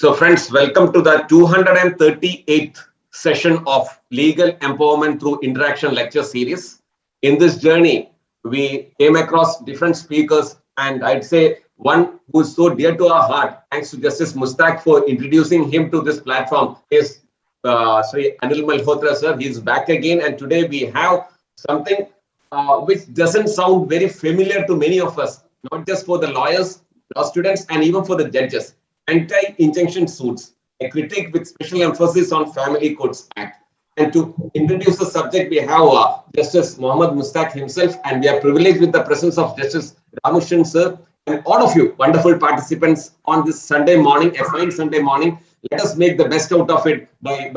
So friends, welcome to the 238th session of Legal Empowerment Through Interaction lecture series. In this journey, we came across different speakers, and I'd say one who is so dear to our heart, thanks to Justice Mustak for introducing him to this platform, is Sri Anil Malhotra sir. He's back again, and today we have something which doesn't sound very familiar to many of us, not just for the lawyers, law students, and even for the judges. Anti-injunction suits, a critique with special emphasis on Family Courts Act. And to introduce the subject, we have Justice Mohammad Mustak himself, and we are privileged with the presence of Justice Ramushan sir, and all of you wonderful participants on this Sunday morning, a fine Sunday morning. Let us make the best out of it by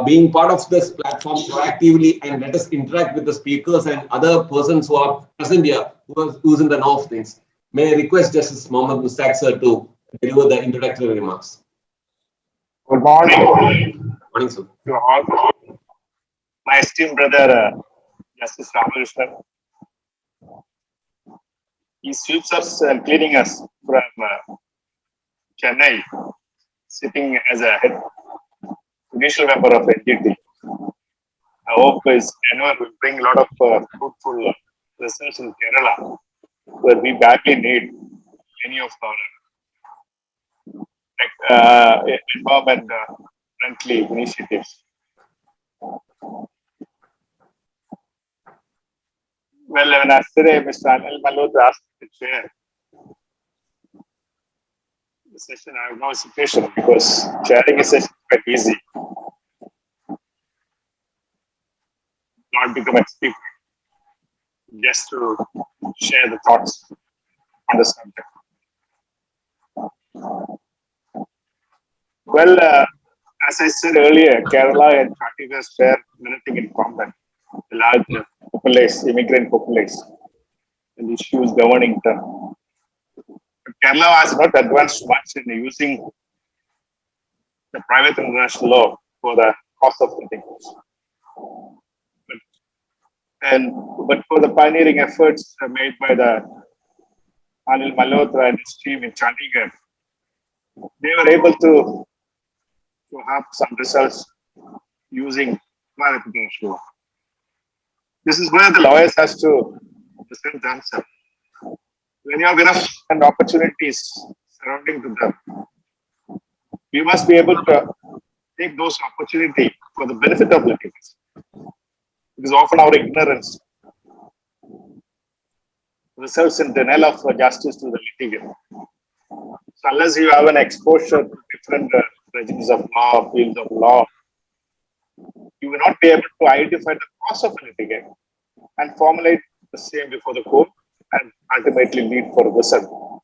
being part of this platform proactively, and let us interact with the speakers and other persons who are present here, who's in the know of things. May I request Justice Mohammad Mustak sir to deliver the introductory remarks. Good morning. Morning, sir. To all. My esteemed brother, Justice Ramakrishnan. He sweeps us and cleaning us from Chennai, sitting as a head judicial member of NGT. I hope his tenure will bring a lot of fruitful results in Kerala, where we badly need any of our environment friendly initiatives. Well, when yesterday Mr. Anil Malhotra asked me to chair the session, I have no hesitation because chairing a session is quite easy. Not become a speaker, just to share the thoughts on the subject. Well, as I said earlier, Kerala and Chhattisgarh share anything in common. A large population, immigrant population, and issues governing them. But Kerala has not advanced much in using the private international law for the cost of litigation. But for the pioneering efforts made by the Anil Malhotra and his team in Chandigarh, they were able to have some results using private international law. This is where the lawyers has to present themselves. When you have enough and opportunities surrounding to them, we must be able to take those opportunities for the benefit of litigants. Because often our ignorance results in denial of justice to the litigant. So unless you have an exposure to different regimes of law, fields of law, you will not be able to identify the cause of a litigant and formulate the same before the court and ultimately lead for a result.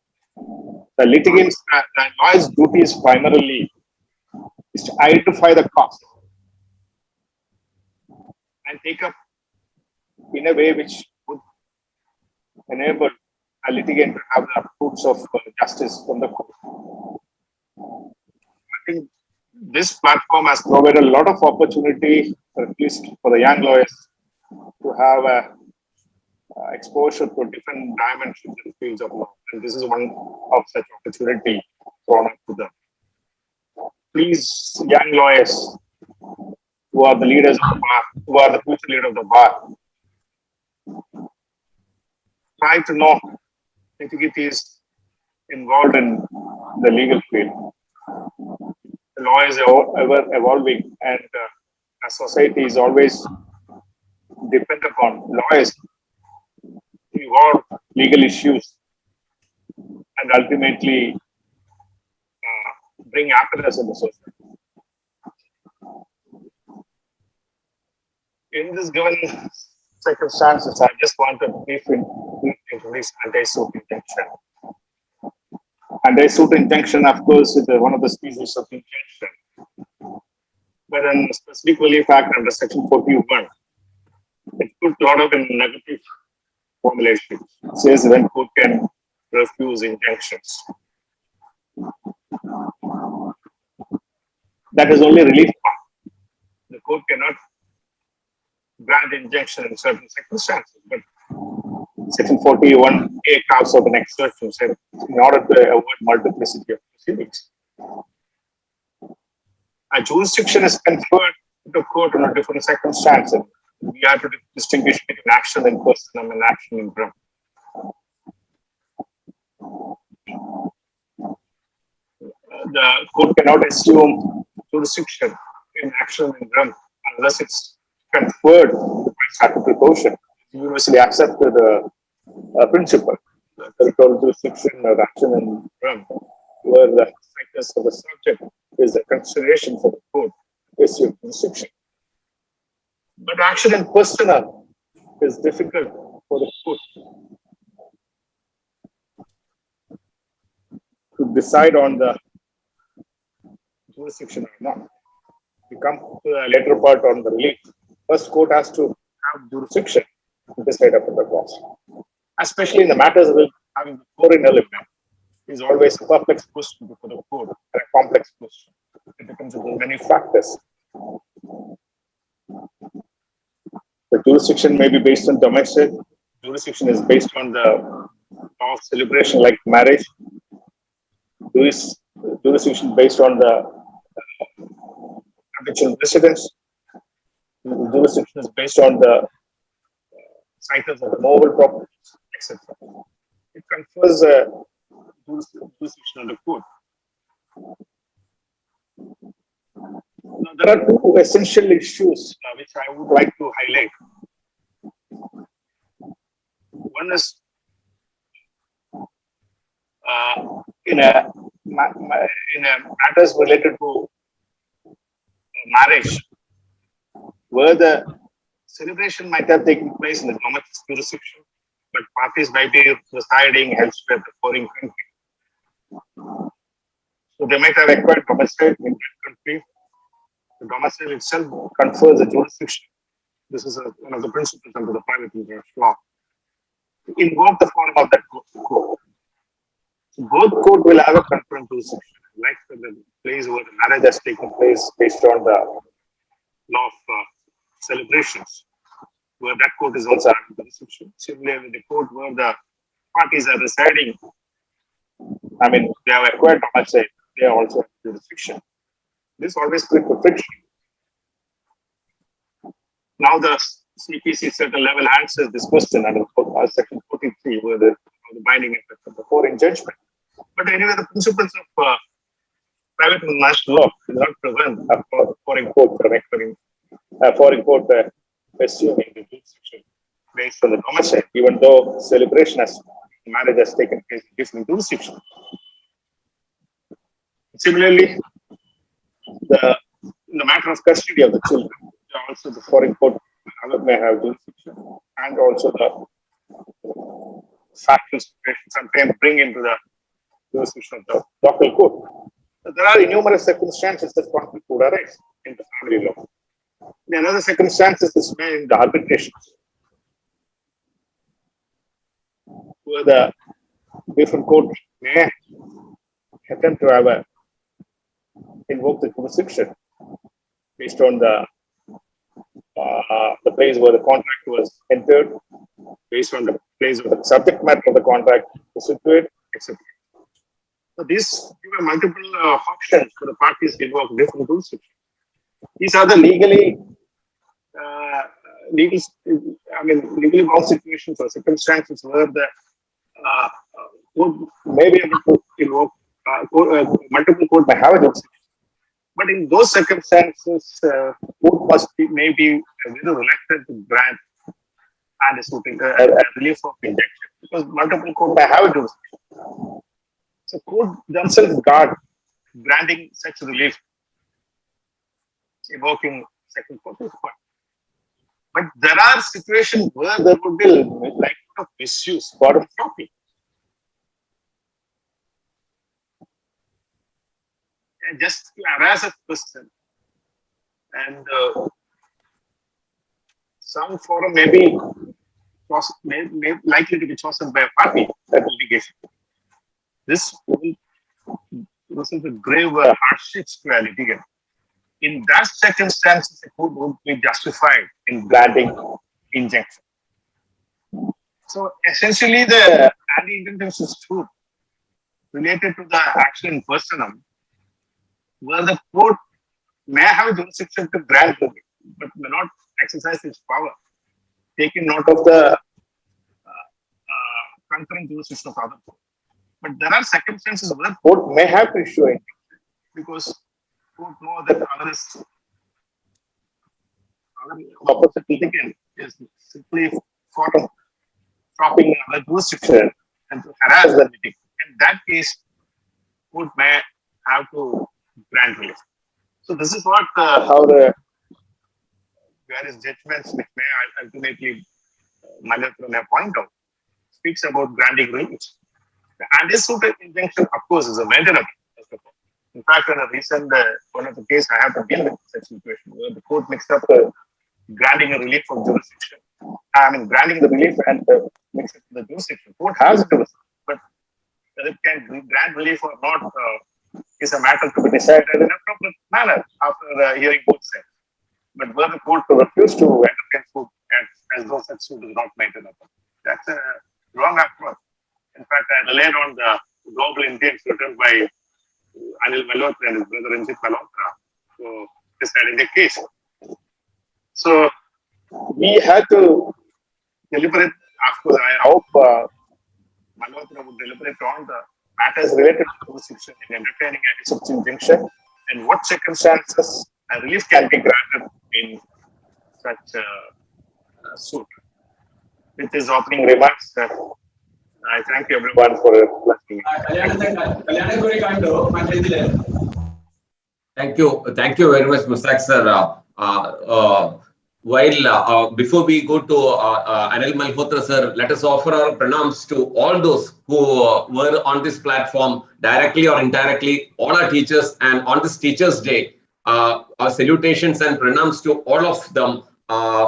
The litigant's the lawyer's duty is primarily to identify the cause and take up in a way which would enable a litigant to have the fruits of justice from the court. I think this platform has provided a lot of opportunity, at least for the young lawyers, to have exposure to different dimensions and fields of law. And this is one of such opportunity thrown up to them. Please, young lawyers, who are the leaders of the bar, who are the future leader of the bar, try to know nitty-gritties involved in the legal field. The law is ever evolving, and a society is always dependent upon lawyers to evolve legal issues and ultimately bring happiness in the society. In this given circumstances, I just want to briefly introduce anti-suit injunction. Anti-suit injunction, of course, is one of the species of injunction. But in specific relief act under section 41, it put a lot of negative formulations. It says when court can refuse injunctions. That is only relief part. The court cannot grant injunction in certain circumstances, but Section 41A carves out an exception, said in order to avoid multiplicity of proceedings. A jurisdiction is conferred to court under different circumstances. We have to distinguish between action in personam and action in rem. The court cannot assume jurisdiction in action in rem unless it's conferred by statutory portion. Universally accepted principle. The territorial jurisdiction of action in rem, where the status of the subject is a consideration for the court to assume jurisdiction. But action in personam is difficult for the court to decide on the jurisdiction or not. We come to the later part on the relief. First, court has to have jurisdiction to decide upon the cause. Especially in the matters of having the foreign element is always a perplex question before the court, and a complex question. It depends on many factors. The jurisdiction may be based on domestic. Jurisdiction is based on the law of celebration, like marriage. Jurisdiction based on the habitual residence. Jurisdiction is based on the status of the mobile properties, etc. It confers a jurisdiction on the court. Now, there are two essential issues which I would like to highlight. One is in a matters related to marriage, where the celebration might have taken place in the domestic jurisdiction, but parties might be residing elsewhere, the foreign country. So they might have acquired domicile in that country. The domicile itself confers a jurisdiction. This is one of the principles under the private interest law. To invoke the form of that court. So both court will have a concurrent jurisdiction, like the place where the marriage has taken place based on the law of celebrations, where that court is also having jurisdiction. Similarly, the court where the parties are residing, I mean, they have acquired domicile, they are also have jurisdiction. This always creates a friction. Now the CPC certain level answers this question under section 43, where the binding effect of the foreign judgment. But anyway, the principles of private international law do not prevent a foreign court from acquiring foreign court assuming the jurisdiction based on the domicile, even though celebration as marriage has taken place in different jurisdictions. Similarly, in the matter of custody of the children, also the foreign court may have jurisdiction, and also the factual situation sometimes bring into the jurisdiction of the local court. So there are numerous circumstances that conflict could arise in the family law. In another circumstances is made in the arbitrations, where the different court may attempt to have invoke the jurisdiction based on the place where the contract was entered, based on the place where the subject matter of the contract is situated, etc. So these give multiple options for the parties to invoke different jurisdictions. These are the legally bound situations or circumstances where the court may be able to invoke multiple court may have a jurisdiction. But in those circumstances, court may be very reluctant to grant and a relief of injunction because multiple court may have a jurisdiction. So court themselves guard granting such relief, invoking second court is fine. But there are situations where there would be likelihood of misuse, bottom flopping. And just to harass a person, and some forum may be likely to be chosen by a party at litigation. This will result in grave hardships to a litigant. In that circumstances, the court would be justified in granting injunction. So essentially, the anti-injunction suit related to the action in personam, where the court may have jurisdiction to grant relief, but may not exercise its power, taking note of the concurrent jurisdiction of other court. But there are circumstances where court may have to issue it because court know that other opposite litigant is simply for stopping the jurisdiction and to harass the litigant. In that case, court may have to grant relief. So this is what how the various judgments which may ultimately Malhotra may point out speaks about granting relief. The anti-suit injunction, of course, is a major appeal, first of all. In fact, in a recent one of the case, I have to deal with such situation where the court mixed up granting a relief from jurisdiction. I mean, granting the relief and mixed it to the jurisdiction. Court has jurisdiction, but whether it can grant relief or not is a matter to be decided in an appropriate manner after hearing both sides. But where the court refused to entertain suit as though such suit is not maintained, that's a wrong approach. In fact, I relied on the global intents written by Anil Malhotra and his brother Ranjit Malhotra to deciding the case. So we had to deliberate. Of course, I hope Malhotra would deliberate on the matters related to jurisdiction in entertaining anti-suit injunction and what circumstances a relief can be granted in such a suit. With his opening remarks, I thank you everyone for listening. Thank you very much, Mustaq sir. Before we go to Anil Malhotra sir, let us offer our pranams to all those who were on this platform directly or indirectly, all our teachers, and on this Teachers' Day, our salutations and pranams to all of them,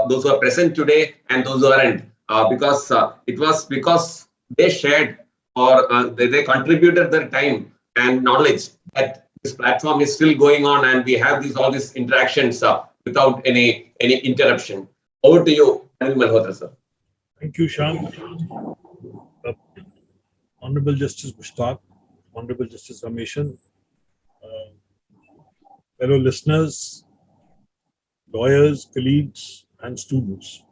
those who are present today and those who aren't, because it was because they shared or they contributed their time and knowledge that this platform is still going on and we have all these interactions without any interruption. Over to you, Anil Malhotra sir. Thank you, Shyam. Honorable Justice Mushtaq, Honorable Justice Ramesan, fellow listeners, lawyers, colleagues, and students.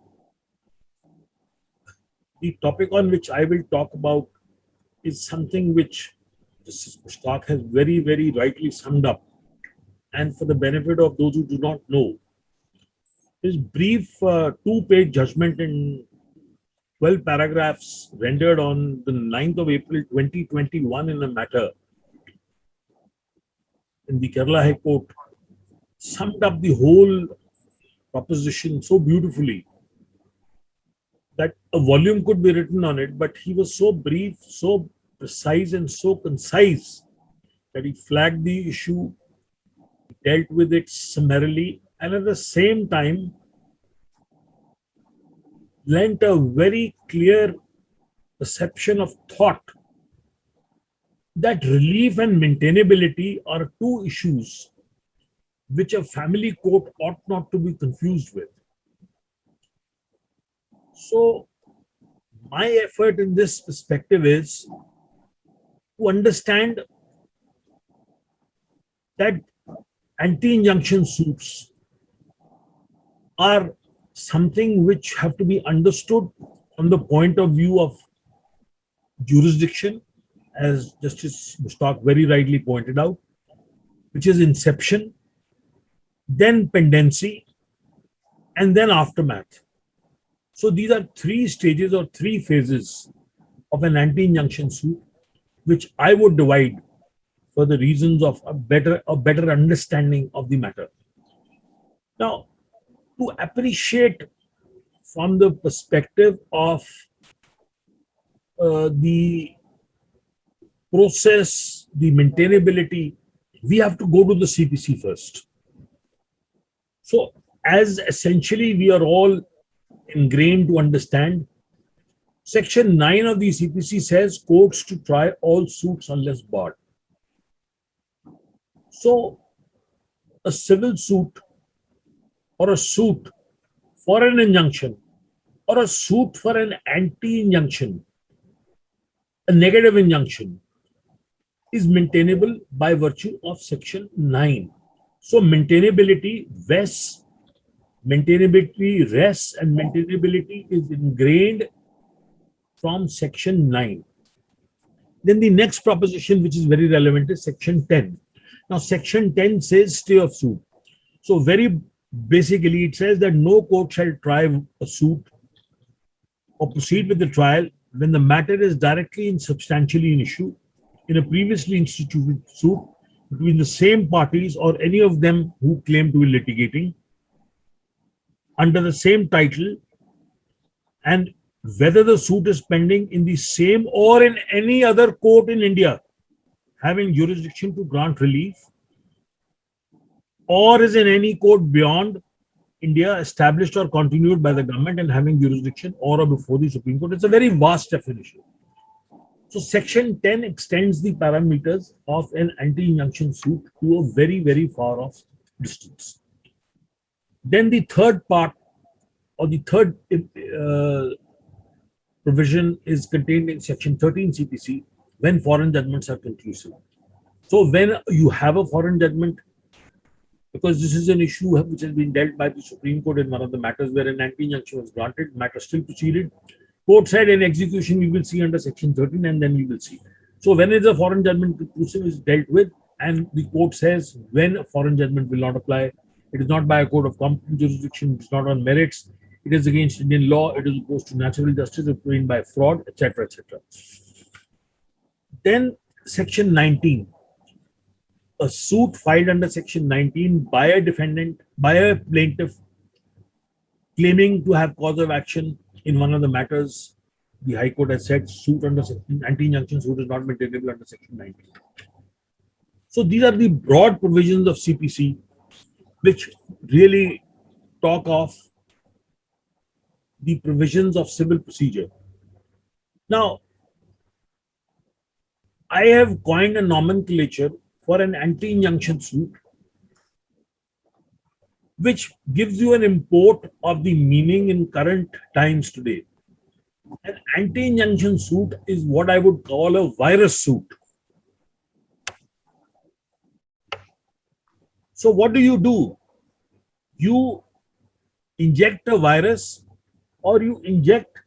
The topic on which I will talk about is something which Justice Mushtaq has very, very rightly summed up. And for the benefit of those who do not know, his brief two-page judgment in 12 paragraphs rendered on the 9th of April 2021 in a matter in the Kerala High Court summed up the whole proposition so beautifully that a volume could be written on it, but he was so brief, so precise and so concise that he flagged the issue, dealt with it summarily, and at the same time lent a very clear perception of thought that relief and maintainability are two issues which a family court ought not to be confused with. So, my effort in this perspective is to understand that anti-injunction suits are something which have to be understood from the point of view of jurisdiction, as Justice Mushtaq very rightly pointed out, which is inception, then pendency, and then aftermath. So these are three stages or three phases of an anti-injunction suit, which I would divide for the reasons of a better understanding of the matter. Now, to appreciate from the perspective of the process, the maintainability, we have to go to the CPC first. So, as essentially we are all ingrained to understand, Section 9 of the CPC says courts to try all suits unless barred. So, a civil suit or a suit for an injunction or a suit for an anti-injunction, a negative injunction, is maintainable by virtue of Section 9. So maintainability, res, maintainability, res, and maintainability is ingrained from section 9. Then the next proposition, which is very relevant, is section 10. Now, section 10 says stay of suit. So very basically, it says that no court shall try a suit or proceed with the trial when the matter is directly and substantially in issue in a previously instituted suit between the same parties or any of them who claim to be litigating under the same title, and whether the suit is pending in the same or in any other court in India having jurisdiction to grant relief, or is in any court beyond India established or continued by the government and having jurisdiction or before the Supreme Court. It's a very vast definition. So section 10 extends the parameters of an anti-injunction suit to a very, very far off distance. Then the third part, or the third provision, is contained in section 13 CPC, when foreign judgments are conclusive. So when you have a foreign judgment, because this is an issue which has been dealt by the Supreme Court in one of the matters where an anti-injunction was granted, matter still proceeded. Court said in execution we will see under section 13, and then we will see. So when is a foreign judgment conclusive is dealt with, and the court says when a foreign judgment will not apply. It is not by a court of competent jurisdiction, it's not on merits, it is against Indian law, it is opposed to natural justice, obtained by fraud, etc., etc. Then section 19. A suit filed under section 19 by a defendant, by a plaintiff, claiming to have cause of action in one of the matters, the High Court has said suit under section anti-injunction suit is not maintainable under section 19. So these are the broad provisions of CPC which really talk of the provisions of civil procedure. Now, I have coined a nomenclature for an anti-injunction suit which gives you an import of the meaning in current times today. An anti-injunction suit is what I would call a virus suit. So what do? You inject a virus, or you inject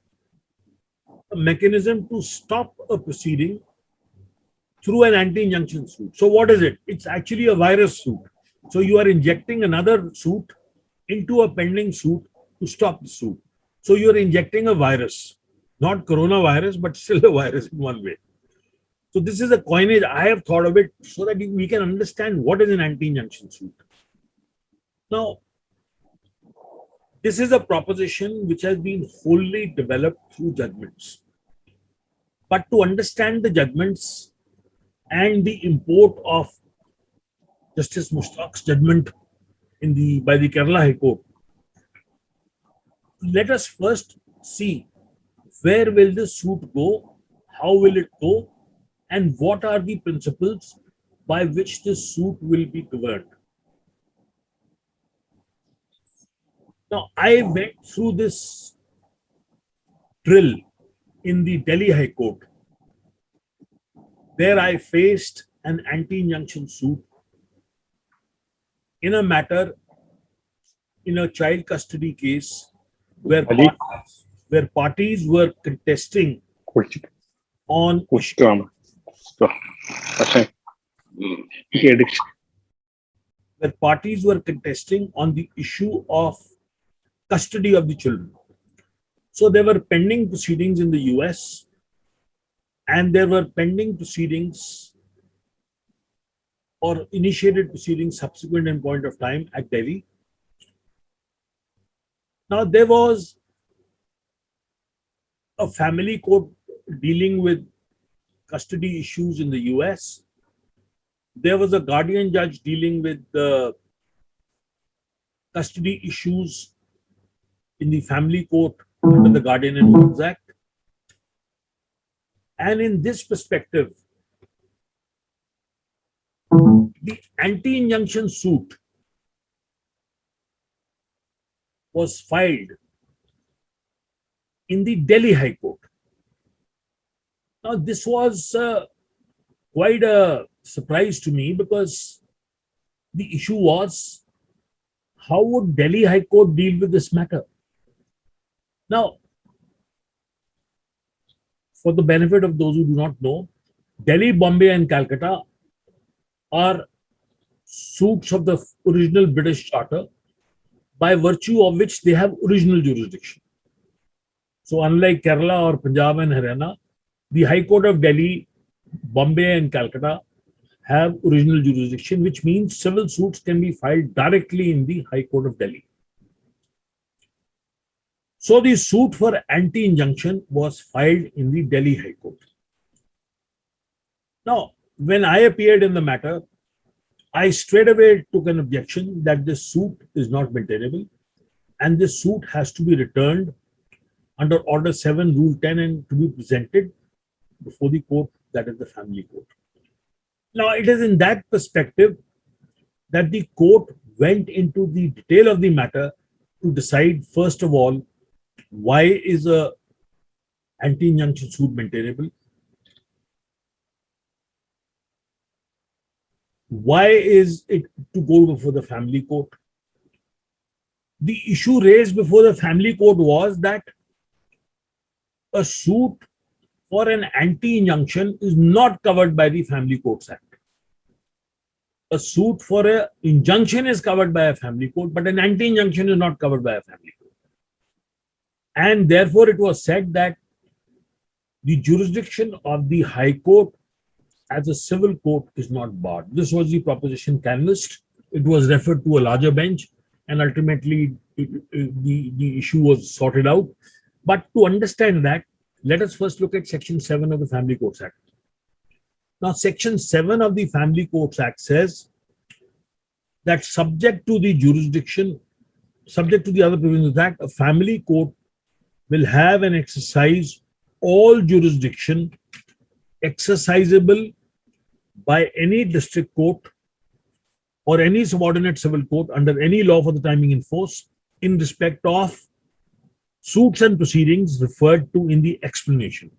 a mechanism to stop a proceeding through an anti-injunction suit. So what is it? It's actually a virus suit. So you are injecting another suit into a pending suit to stop the suit. So you are injecting a virus, not coronavirus, but still a virus in one way. So this is a coinage. I have thought of it so that we can understand what is an anti-injunction suit. Now, this is a proposition which has been wholly developed through judgments. But to understand the judgments and the import of Justice Mushtaq's judgment by the Kerala High Court, let us first see where will this suit go, how will it go, and what are the principles by which this suit will be governed. Now, I went through this drill in the Delhi High Court, where I faced an anti-injunction suit in a matter, in a child custody case, where parties were contesting on the issue of custody of the children. So there were pending proceedings in the US, and there were pending proceedings or initiated proceedings subsequent in point of time at Delhi. Now, there was a family court dealing with custody issues in the US. There was a guardian judge dealing with the custody issues in the family court under the Guardian and Wards Act. And in this perspective, the anti-injunction suit was filed in the Delhi High Court. Now, this was quite a surprise to me, because the issue was, how would Delhi High Court deal with this matter? Now, for the benefit of those who do not know, Delhi, Bombay, and Calcutta are suits of the original British Charter, by virtue of which they have original jurisdiction. So, unlike Kerala or Punjab and Haryana, the High Court of Delhi, Bombay, and Calcutta have original jurisdiction, which means civil suits can be filed directly in the High Court of Delhi. So, the suit for anti-injunction was filed in the Delhi High Court. Now, when I appeared in the matter, I straight away took an objection that this suit is not maintainable and this suit has to be returned under Order 7, Rule 10 and to be presented before the court, that is the family court. Now, it is in that perspective that the court went into the detail of the matter to decide, first of all, why is a anti-injunction suit maintainable? Why is it to go before the family court? The issue raised before the family court was that a suit for an anti-injunction is not covered by the Family Courts Act. A suit for an injunction is covered by a family court, but an anti-injunction is not covered by a family court. And therefore, it was said that the jurisdiction of the High Court as a civil court is not barred. This was the proposition canvassed. It was referred to a larger bench, and ultimately the issue was sorted out. But to understand that, let us first look at Section 7 of the Family Courts Act. Now, Section 7 of the Family Courts Act says that subject to the jurisdiction, subject to the other provisions of the Act, a family court will have and exercise all jurisdiction exercisable by any district court or any subordinate civil court under any law for the timing in force in respect of suits and proceedings referred to in the explanation.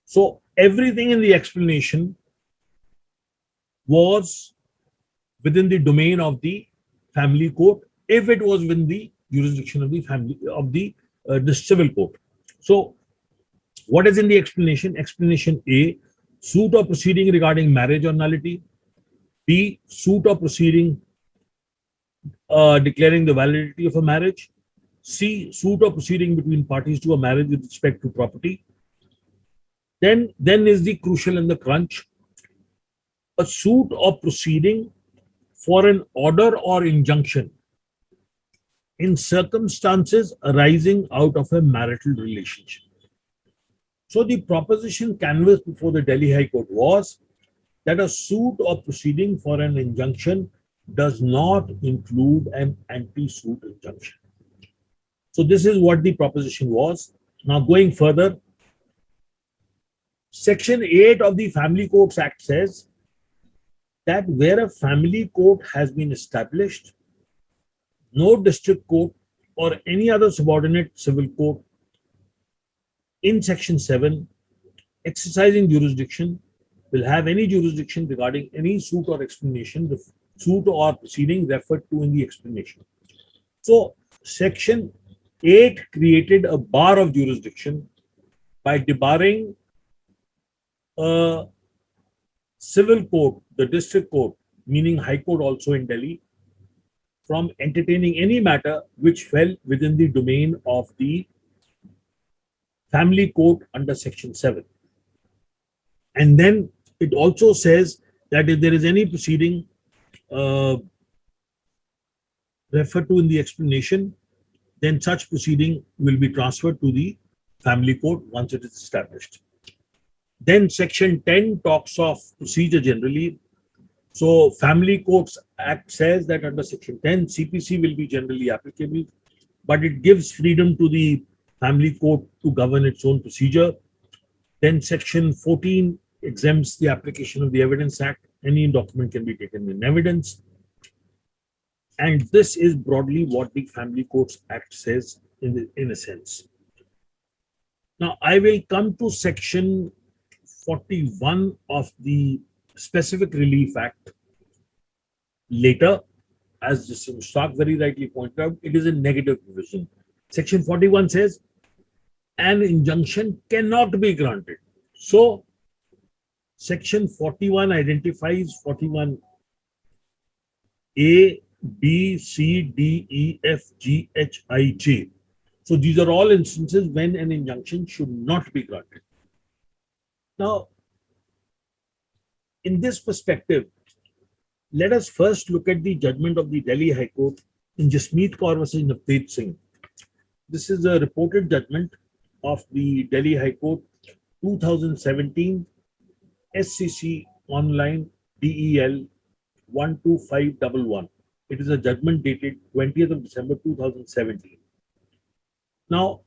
So everything in the explanation was within the domain of the family court if it was within the jurisdiction of the family of the civil court. So what is in the explanation? Explanation A, suit or proceeding regarding marriage or nullity. B, suit or proceeding declaring the validity of a marriage. C, suit or proceeding between parties to a marriage with respect to property. Then is the crucial and the crunch. A suit or proceeding for an order or injunction in circumstances arising out of a marital relationship. So the proposition canvassed before the Delhi High Court was that a suit or proceeding for an injunction does not include an anti-suit injunction. So this is what the proposition was. Now going further, Section 8 of the Family Courts Act says that where a family court has been established, no district court or any other subordinate civil court in Section 7 exercising jurisdiction will have any jurisdiction regarding any suit or explanation, the suit or proceeding referred to in the explanation. So Section 8 created a bar of jurisdiction by debarring a civil court, the district court, meaning High Court also in Delhi, from entertaining any matter which fell within the domain of the family court under Section 7. And then it also says that if there is any proceeding referred to in the explanation, then such proceeding will be transferred to the family court once it is established. Then Section 10 talks of procedure generally. So Family Courts Act says that under Section 10, CPC will be generally applicable, but it gives freedom to the family court to govern its own procedure. Then Section 14 exempts the application of the Evidence Act. Any document can be taken in evidence. And this is broadly what the Family Courts Act says in a sense. Now, I will come to Section 41 of the Specific Relief Act, Later, as Mr. Mushtaq very rightly pointed out, it is a negative provision. Section 41 says an injunction cannot be granted. So, Section 41 identifies 41A, B, C, D, E, F, G, H, I, J. So, these are all instances when an injunction should not be granted. Now, in this perspective, let us first look at the judgment of the Delhi High Court in Jasmeet Kaur versus Navteej Singh. This is a reported judgment of the Delhi High Court 2017 SCC Online DEL 12511. It is a judgment dated 20th of December 2017. Now,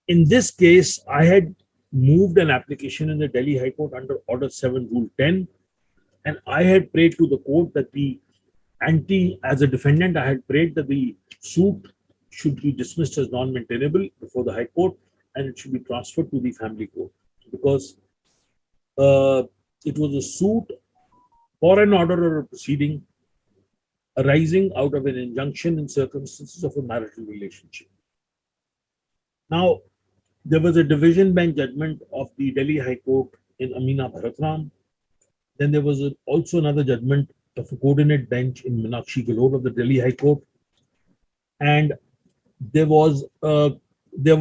in this case, I had moved an application in the Delhi High Court under Order 7 Rule 10, and I had prayed to the court that as a defendant, I had prayed that the suit should be dismissed as non-maintainable before the High Court and it should be transferred to the family court because it was a suit for an order or a proceeding arising out of an injunction in circumstances of a marital relationship. Now, there was a division bench judgment of the Delhi High Court in Amina Bharatram. Then there was also another judgment of a coordinate bench in Meenakshi Galore of the Delhi High Court. And there were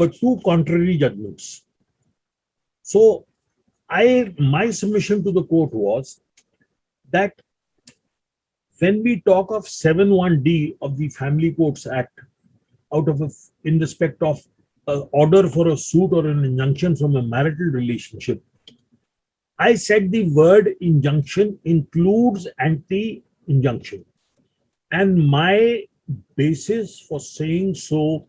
two contrary judgments. So my submission to the court was that when we talk of 7(1)(d) of the Family Courts Act, in respect of an order for a suit or an injunction from a marital relationship, I said the word injunction includes anti-injunction. And my basis for saying so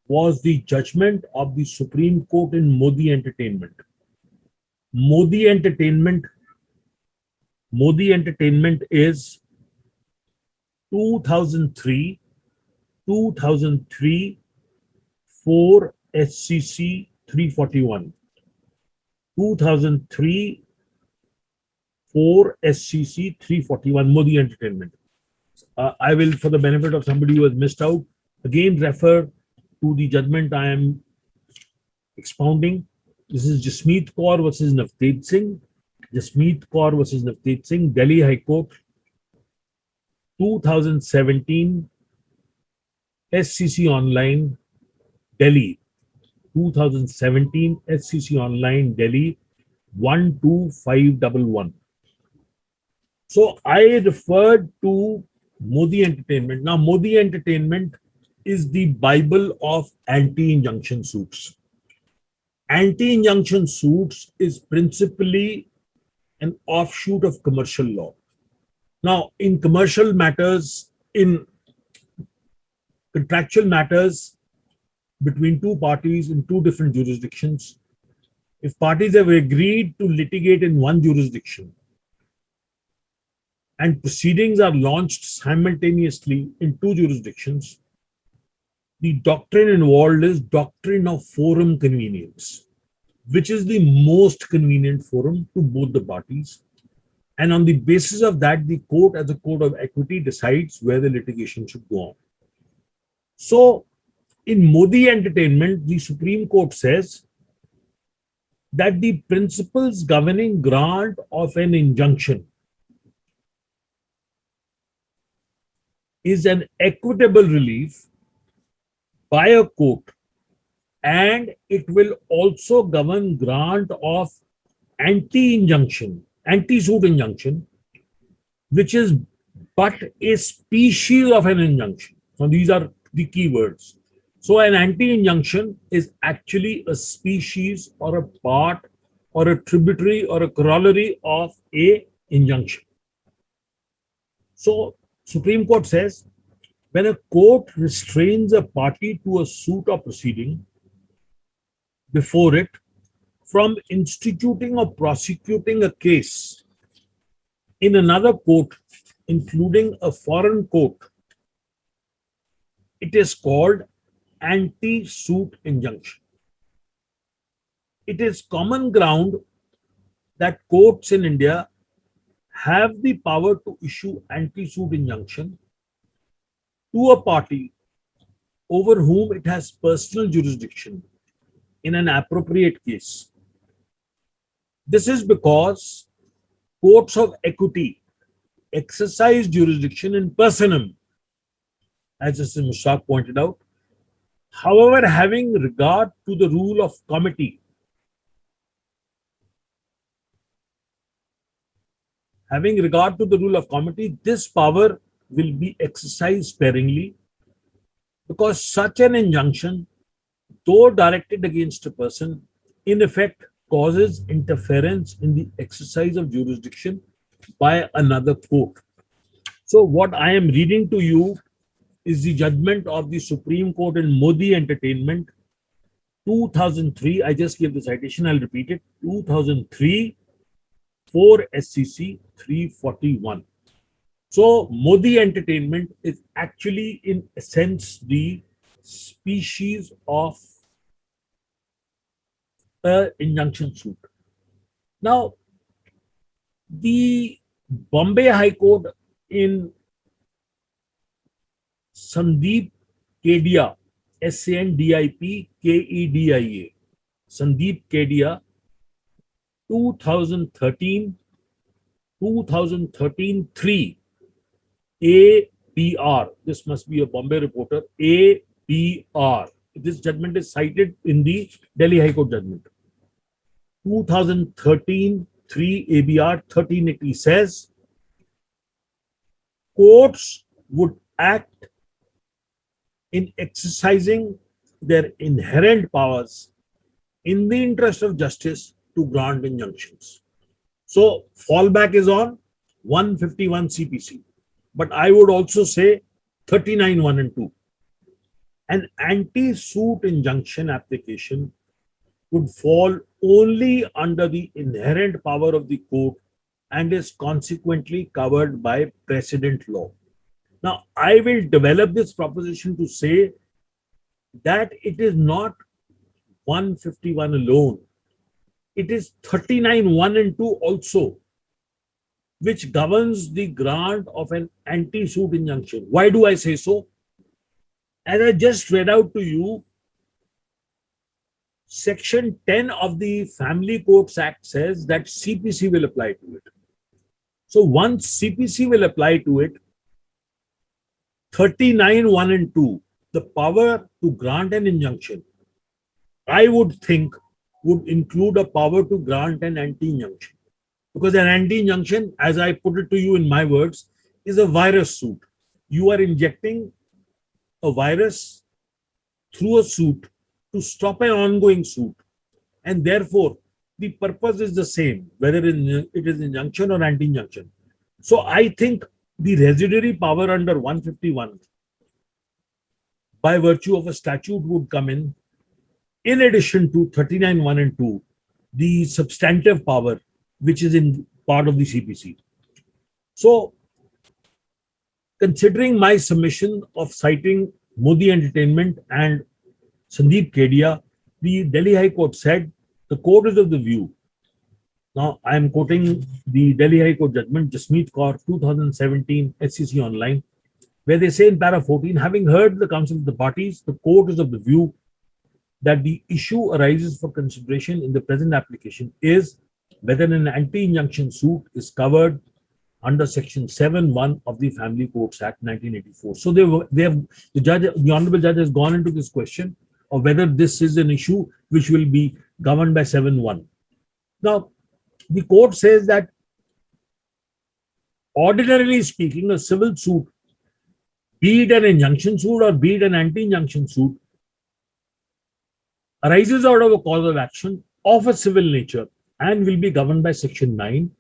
was the judgment of the Supreme Court in Modi Entertainment. Modi Entertainment is 2003 4 SCC 341. 2003 4 SCC 341, Modi Entertainment. I will, for the benefit of somebody who has missed out, again refer to the judgment I am expounding. This is Jasmeet Kaur versus Navteej Singh. Jasmeet Kaur versus Navteej Singh, Delhi High Court, 2017, SCC Online, Delhi. 2017 SCC Online, Delhi, 12511. So I referred to Modi Entertainment. Now, Modi Entertainment is the Bible of anti-injunction suits. Anti-injunction suits is principally an offshoot of commercial law. Now, in commercial matters, in contractual matters between two parties in two different jurisdictions, if parties have agreed to litigate in one jurisdiction and proceedings are launched simultaneously in two jurisdictions, the doctrine involved is doctrine of forum convenience, which is the most convenient forum to both the parties. And on the basis of that, the court, as a court of equity, decides where the litigation should go on. So, in Modi Entertainment, the Supreme Court says that the principles governing grant of an injunction is an equitable relief by a court, and it will also govern grant of anti-injunction, anti-suit injunction, which is but a species of an injunction. So these are the key words. So an anti-injunction is actually a species or a part or a tributary or a corollary of a injunction. So Supreme Court says when a court restrains a party to a suit or proceeding before it from instituting or prosecuting a case in another court, including a foreign court, it is called anti-suit injunction. It is common ground that courts in India have the power to issue anti-suit injunction to a party over whom it has personal jurisdiction in an appropriate case. This is because courts of equity exercise jurisdiction in personam, as Justice Mushtaq pointed out. However, having regard to the rule of comity, this power will be exercised sparingly, because such an injunction, though directed against a person, in effect causes interference in the exercise of jurisdiction by another court. So what I am reading to you is the judgment of the Supreme Court in Modi Entertainment, 2003. I just gave the citation, I'll repeat it. 2003, 4 SCC 341. So Modi Entertainment is actually, in a sense, the species of an injunction suit. Now, the Bombay High Court in Sandeep Kedia, SANDIP KEDIA, Sandeep Kedia, 2013 3 APR. This must be a Bombay reporter. APR. This judgment is cited in the Delhi High Court judgment. 2013 3 ABR 1380 says courts would act in exercising their inherent powers in the interest of justice to grant injunctions. So fallback is on 151 CPC. But I would also say 39 1 and 2. An anti-suit injunction application would fall only under the inherent power of the court and is consequently covered by precedent law. Now, I will develop this proposition to say that it is not 151 alone. It is 39 1 and 2 also, which governs the grant of an anti-suit injunction. Why do I say so? As I just read out to you, Section 10 of the Family Courts Act says that CPC will apply to it. So once CPC will apply to it, 39 1 and 2, the power to grant an injunction, I would think, would include a power to grant an anti-injunction. Because an anti-injunction, as I put it to you in my words, is a virus suit. You are injecting a virus through a suit to stop an ongoing suit. And therefore, the purpose is the same, whether it is injunction or anti-injunction. So I think the residuary power under 151, by virtue of a statute, would come in addition to 39 1 and 2, the substantive power, which is in part of the CPC. So, considering my submission of citing Modi Entertainment and Sandeep Kedia, the Delhi High Court said the court is of the view. Now, I am quoting the Delhi High Court judgment, Jasmeet Kaur, 2017, SCC Online, where they say in para 14, having heard the counsel of the parties, the court is of the view that the issue arises for consideration in the present application is whether an anti-injunction suit is covered under Section 7(1) of the Family Courts Act 1984. So the Honorable Judge has gone into this question of whether this is an issue which will be governed by 7(1). Now, the court says that ordinarily speaking, a civil suit, be it an injunction suit or be it an anti-injunction suit, arises out of a cause of action of a civil nature and will be governed by Section 9.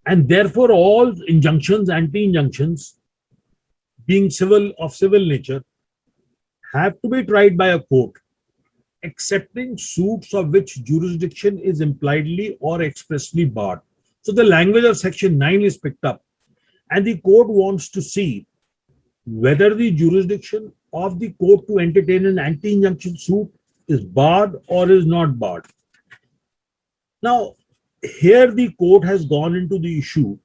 And therefore, all injunctions, anti-injunctions, being of civil nature, have to be tried by a court, excepting suits of which jurisdiction is impliedly or expressly barred. So the language of Section 9 is picked up, and the court wants to see whether the jurisdiction of the court to entertain an anti-injunction suit is barred or is not barred. Now, here the court has gone into the issue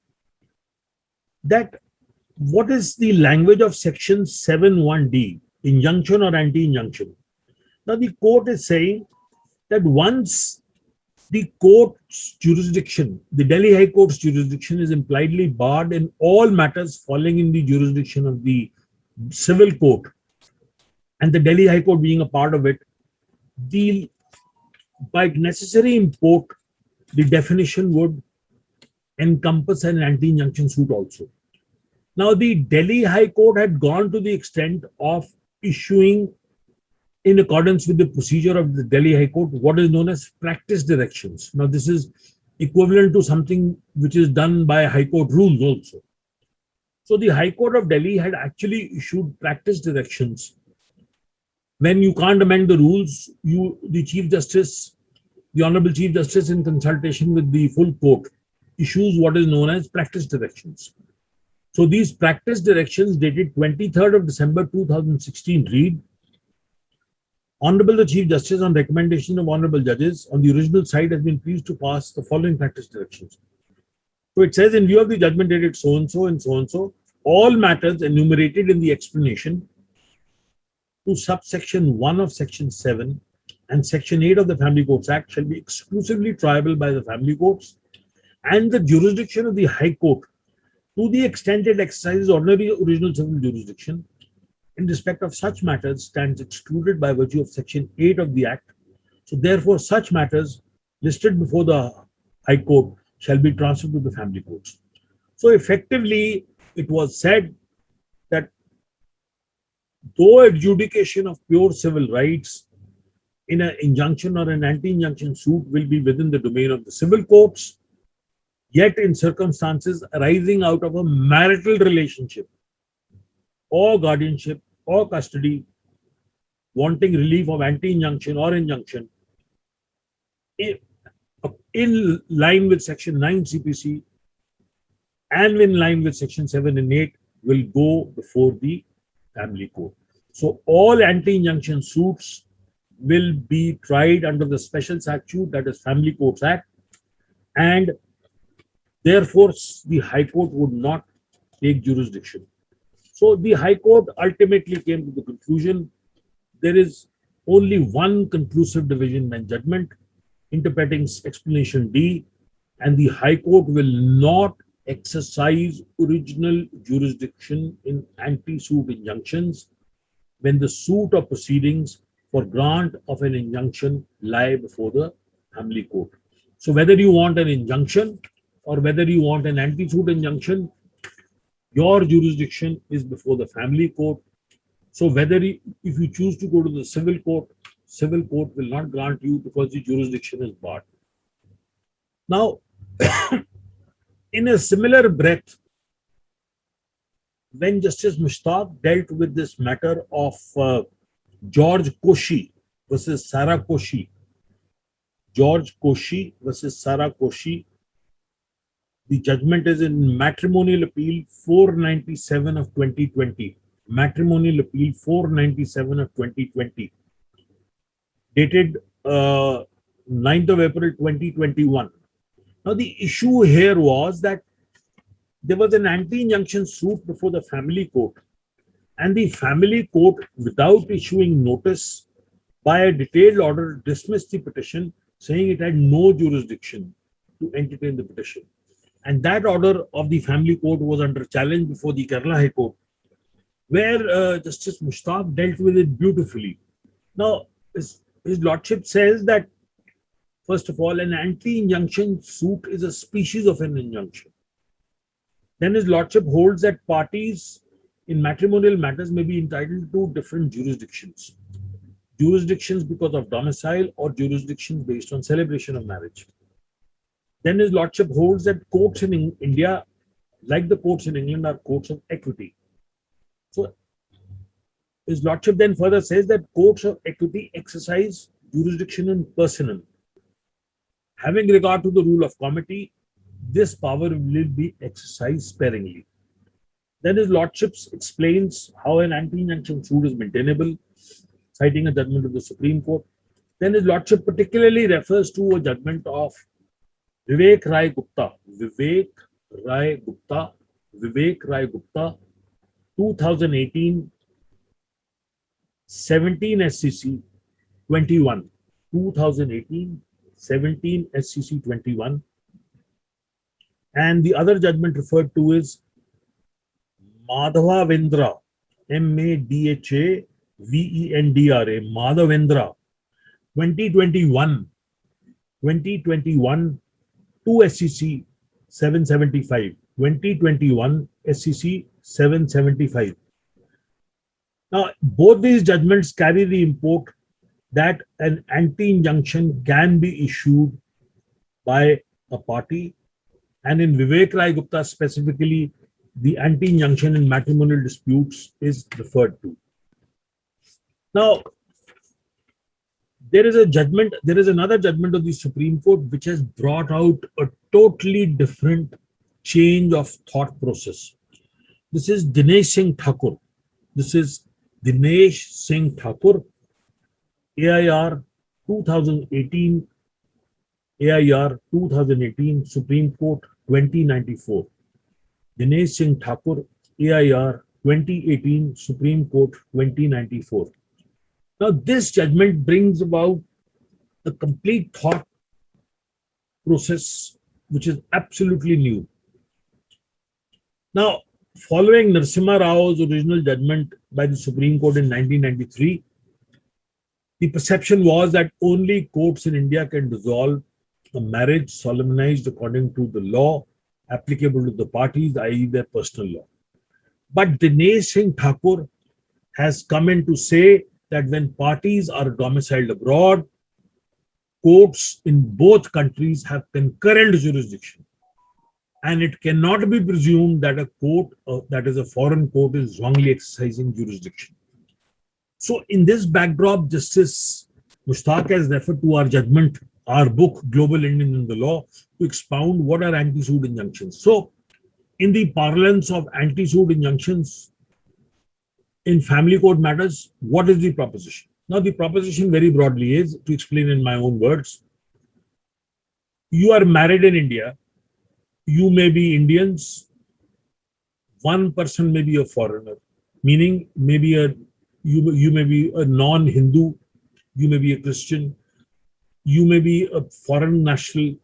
that what is the language of section 7(1)(d), injunction or anti-injunction. Now the court is saying that once the court's jurisdiction, the Delhi High Court's jurisdiction, is impliedly barred in all matters falling in the jurisdiction of the civil court, and the Delhi High Court being a part of it, by necessary import, the definition would encompass an anti-injunction suit also. Now, the Delhi High Court had gone to the extent of issuing, in accordance with the procedure of the Delhi High Court, what is known as practice directions. Now, this is equivalent to something which is done by High Court rules also. So, the High Court of Delhi had actually issued practice directions. When you can't amend the rules, the Chief Justice, the Honorable Chief Justice, in consultation with the full court, issues what is known as practice directions. So these practice directions dated 23rd of December 2016 read, Honorable the Chief Justice, on recommendation of Honorable Judges, on the original side has been pleased to pass the following practice directions. So it says, in view of the judgment dated so-and-so and so-and-so, all matters enumerated in the explanation to subsection 1 of section 7 and section 8 of the Family Courts Act shall be exclusively triable by the family courts, and the jurisdiction of the High Court, to the extent it exercises ordinary original civil jurisdiction in respect of such matters, stands excluded by virtue of section 8 of the Act. So therefore, such matters listed before the High Court shall be transferred to the family courts. So effectively, it was said that though adjudication of pure civil rights in an injunction or an anti-injunction suit will be within the domain of the civil courts, yet in circumstances arising out of a marital relationship or guardianship or custody, wanting relief of anti-injunction or injunction, in line with section 9 CPC and in line with section 7 and 8, will go before the family court. So all anti-injunction suits will be tried under the special statute, that is Family Courts Act, and therefore the High Court would not take jurisdiction. So the High Court ultimately came to the conclusion there is only one conclusive division and judgment interpreting explanation D, and the High Court will not exercise original jurisdiction in anti-suit injunctions when the suit or proceedings for grant of an injunction lie before the family court. So whether you want an injunction or whether you want an anti-suit injunction, your jurisdiction is before the family court. So whether if you choose to go to the civil court will not grant you because the jurisdiction is barred. Now, in a similar breath, when Justice Mushtaq dealt with this matter of George Koshy versus Sarah Koshy, George Koshy versus Sarah Koshy, the judgment is in Matrimonial Appeal 497 of 2020. Matrimonial Appeal 497 of 2020, dated 9th of April 2021. Now, the issue here was that there was an anti-injunction suit before the family court, and the family court, without issuing notice, by a detailed order, dismissed the petition, saying it had no jurisdiction to entertain the petition. And that order of the family court was under challenge before the Kerala High Court, where Justice Mushtaq dealt with it beautifully. Now, his lordship says that, first of all, an anti-injunction suit is a species of an injunction. Then his lordship holds that parties in matrimonial matters may be entitled to different jurisdictions. Jurisdictions because of domicile or jurisdictions based on celebration of marriage. Then his lordship holds that courts in India, like the courts in England, are courts of equity. So his lordship then further says that courts of equity exercise jurisdiction in personam. Having regard to the rule of comity, this power will be exercised sparingly. Then his lordship explains how an anti-injunction suit is maintainable, citing a judgment of the Supreme Court. Then his lordship particularly refers to a judgment of Vivek Rai Gupta, Vivek Rai Gupta, 2018, 17 SCC 21. 2018, 17 SCC 21. And the other judgment referred to is Madhavendra, Madhavendra, Madhavendra, 2021, 2 SCC 775, 2021 SCC 775. Now, both these judgments carry the import that an anti-injunction can be issued by a party, and in Vivek Rai Gupta specifically, the anti-injunction in matrimonial disputes is referred to. Now, there is another judgment of the Supreme Court which has brought out a totally different change of thought process. This is Dinesh Singh Thakur. AIR 2018, AIR 2018, Supreme Court 2094. Dinesh Singh Thakur, AIR 2018, Supreme Court 2094. Now, this judgment brings about a complete thought process which is absolutely new. Now, following Narasimha Rao's original judgment by the Supreme Court in 1993, the perception was that only courts in India can dissolve a marriage solemnized according to the law applicable to the parties, i.e. their personal law. But Dinesh Singh Thakur has come in to say that when parties are domiciled abroad, courts in both countries have concurrent jurisdiction. And it cannot be presumed that a court, that is a foreign court, is wrongly exercising jurisdiction. So in this backdrop, Justice Mushtaq has referred to our judgment, our book, Global Indians in the Law, to expound what are anti-suit injunctions. So in the parlance of anti-suit injunctions in family court matters, what is the proposition? Now, the proposition very broadly is, to explain in my own words, you are married in India, you may be Indians, one person may be a foreigner, meaning you may be a non-Hindu, you may be a Christian, you may be a foreign national,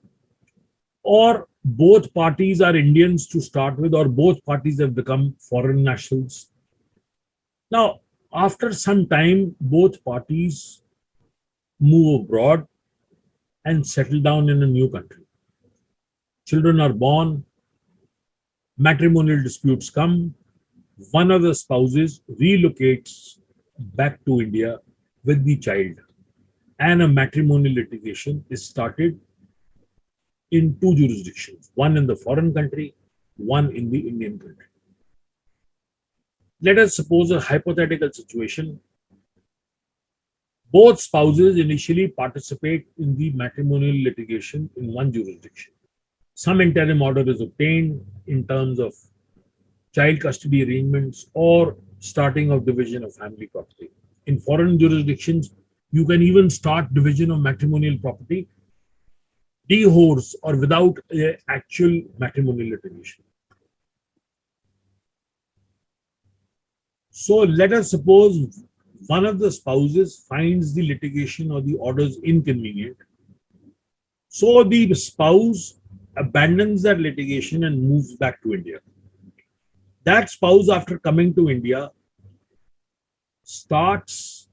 or both parties are Indians to start with, or both parties have become foreign nationals. Now, after some time, both parties move abroad and settle down in a new country. Children are born, matrimonial disputes come, one of the spouses relocates back to India with the child, and a matrimonial litigation is started in two jurisdictions, one in the foreign country, one in the Indian country. Let us suppose a hypothetical situation. Both spouses initially participate in the matrimonial litigation in one jurisdiction. Some interim order is obtained in terms of child custody arrangements or starting of division of family property. In foreign jurisdictions, you can even start division of matrimonial property de-horse or without an actual matrimonial litigation. So let us suppose one of the spouses finds the litigation or the orders inconvenient. So the spouse abandons that litigation and moves back to India. That spouse, after coming to India, starts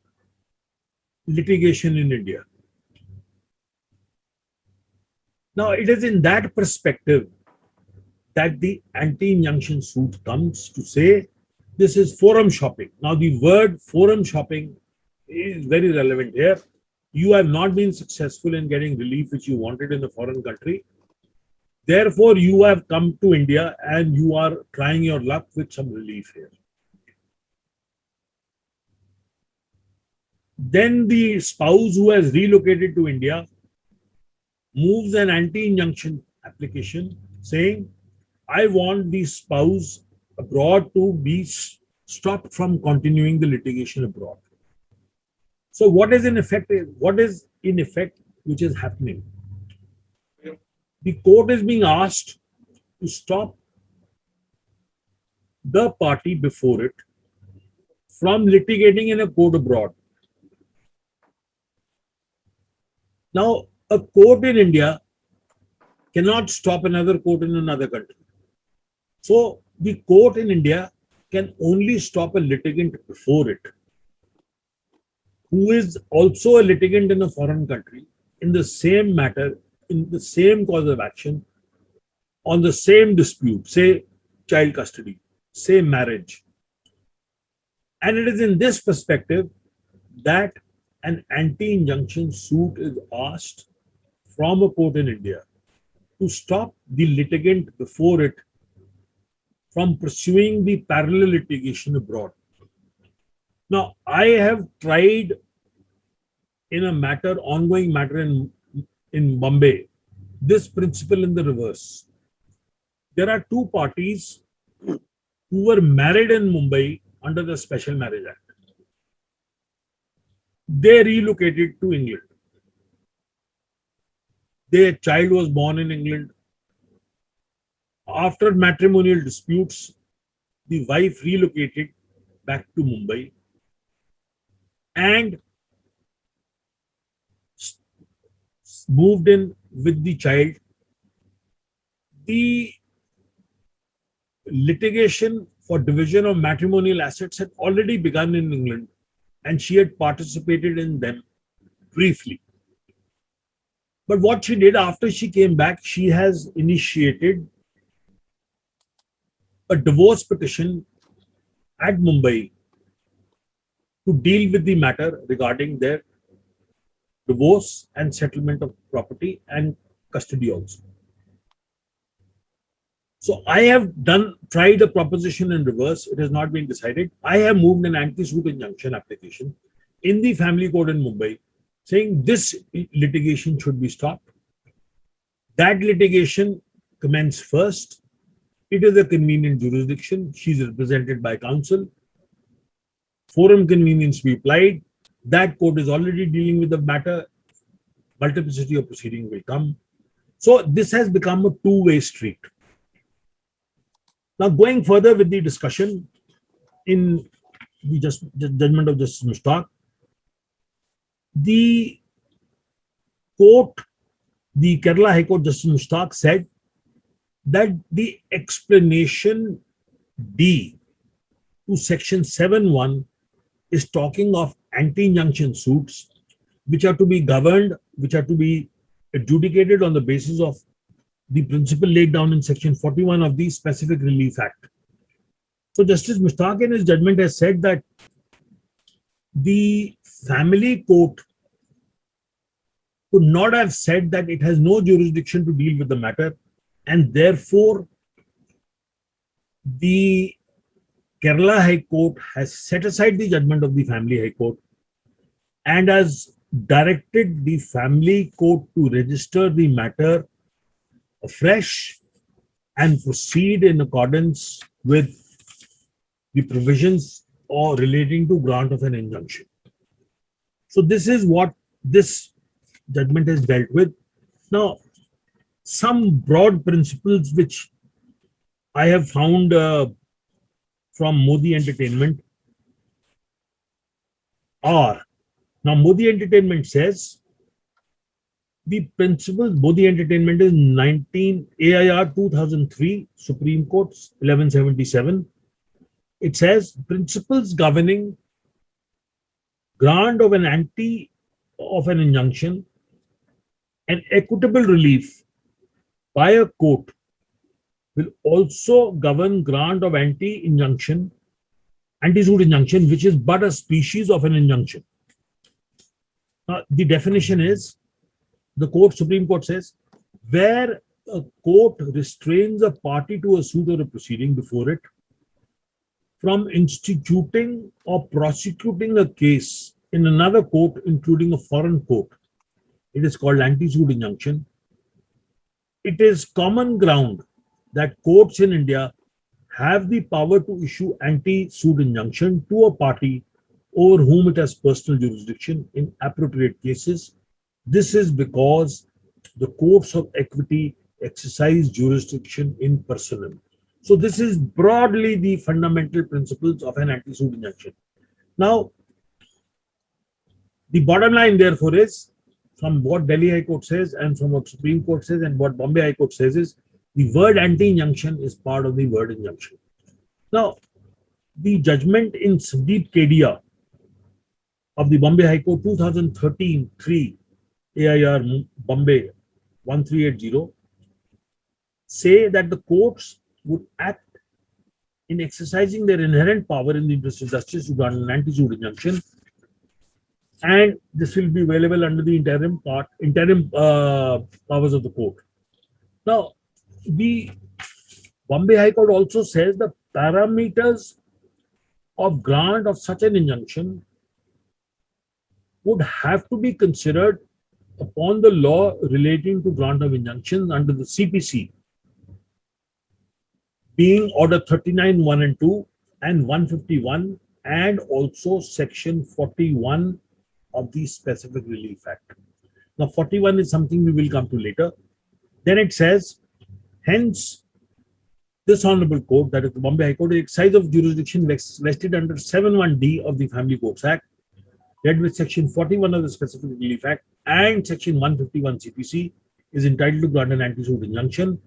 litigation in India. Now, it is in that perspective that the anti-injunction suit comes to say this is forum shopping. Now, the word forum shopping is very relevant here. You have not been successful in getting relief which you wanted in a foreign country. Therefore, you have come to India and you are trying your luck with some relief here. Then the spouse who has relocated to India moves an anti-injunction application saying, I want the spouse abroad to be stopped from continuing the litigation abroad. So what is in effect which is happening? The court is being asked to stop the party before it from litigating in a court abroad. Now, a court in India cannot stop another court in another country. So, the court in India can only stop a litigant before it, who is also a litigant in a foreign country, in the same matter, in the same cause of action, on the same dispute, say child custody, say marriage. And it is in this perspective that an anti-injunction suit is asked from a court in India to stop the litigant before it from pursuing the parallel litigation abroad. Now, I have tried in a matter, ongoing matter in Bombay, this principle in the reverse. There are two parties who were married in Mumbai under the Special Marriage Act. They relocated to England. Their child was born in England. After matrimonial disputes, the wife relocated back to Mumbai and moved in with the child. The litigation for division of matrimonial assets had already begun in England, and she had participated in them briefly. But what she did after she came back, she has initiated a divorce petition at Mumbai to deal with the matter regarding their divorce and settlement of property and custody also. So I have tried a proposition in reverse. It has not been decided. I have moved an anti-suit injunction application in the family court in Mumbai saying this litigation should be stopped. That litigation commenced first. It is a convenient jurisdiction. She is represented by counsel. Forum convenience be applied. That court is already dealing with the matter. Multiplicity of proceedings will come. So this has become a two-way street. Now, going further with the discussion in the judgment of Justice Mushtaq, the court, the Kerala High Court Justice Mushtaq said that the explanation D to section 7.1 is talking of anti-injunction suits which are to be governed, which are to be adjudicated on the basis of the principle laid down in section 41 of the Specific Relief Act. So Justice Mushtaq in his judgment has said that the family court could not have said that it has no jurisdiction to deal with the matter, and therefore the Kerala High Court has set aside the judgment of the Family High Court and has directed the Family Court to register the matter afresh and proceed in accordance with the provisions or relating to grant of an injunction. So this is what this judgment has dealt with. Now, some broad principles which I have found from Modi Entertainment are, now Modi Entertainment says, the principles, Modi Entertainment is 19 AIR 2003, Supreme Court 1177. It says principles governing grant of an injunction and equitable relief by a court will also govern grant of anti-suit injunction, which is but a species of an injunction. Now, the definition is, the Supreme Court says, where a court restrains a party to a suit or a proceeding before it from instituting or prosecuting a case in another court, including a foreign court, it is called anti-suit injunction. It is common ground that courts in India have the power to issue anti-suit injunction to a party over whom it has personal jurisdiction in appropriate cases. This is because the courts of equity exercise jurisdiction in personam. So this is broadly the fundamental principles of an anti-suit injunction. Now, the bottom line, therefore, is from what Delhi High Court says and from what Supreme Court says and what Bombay High Court says is the word anti-injunction is part of the word injunction. Now, the judgment in Sandeep Kedia of the Bombay High Court 2013-3 AIR Bombay 1380 say that the courts would act in exercising their inherent power in the interest of justice to grant an anti-suit injunction, and this will be available under the interim powers of the court. Now, the Bombay High Court also says the parameters of grant of such an injunction would have to be considered upon the law relating to grant of injunctions under the CPC, being Order 39, 1 and 2 and 151, and also Section 41 of the Specific Relief Act. Now, 41 is something we will come to later. Then it says, hence, this Honorable Court, that is the Bombay High Court, the exercise of jurisdiction vested under 71D of the Family Courts Act, read with Section 41 of the Specific Relief Act and Section 151 CPC, is entitled to grant an anti-suit injunction.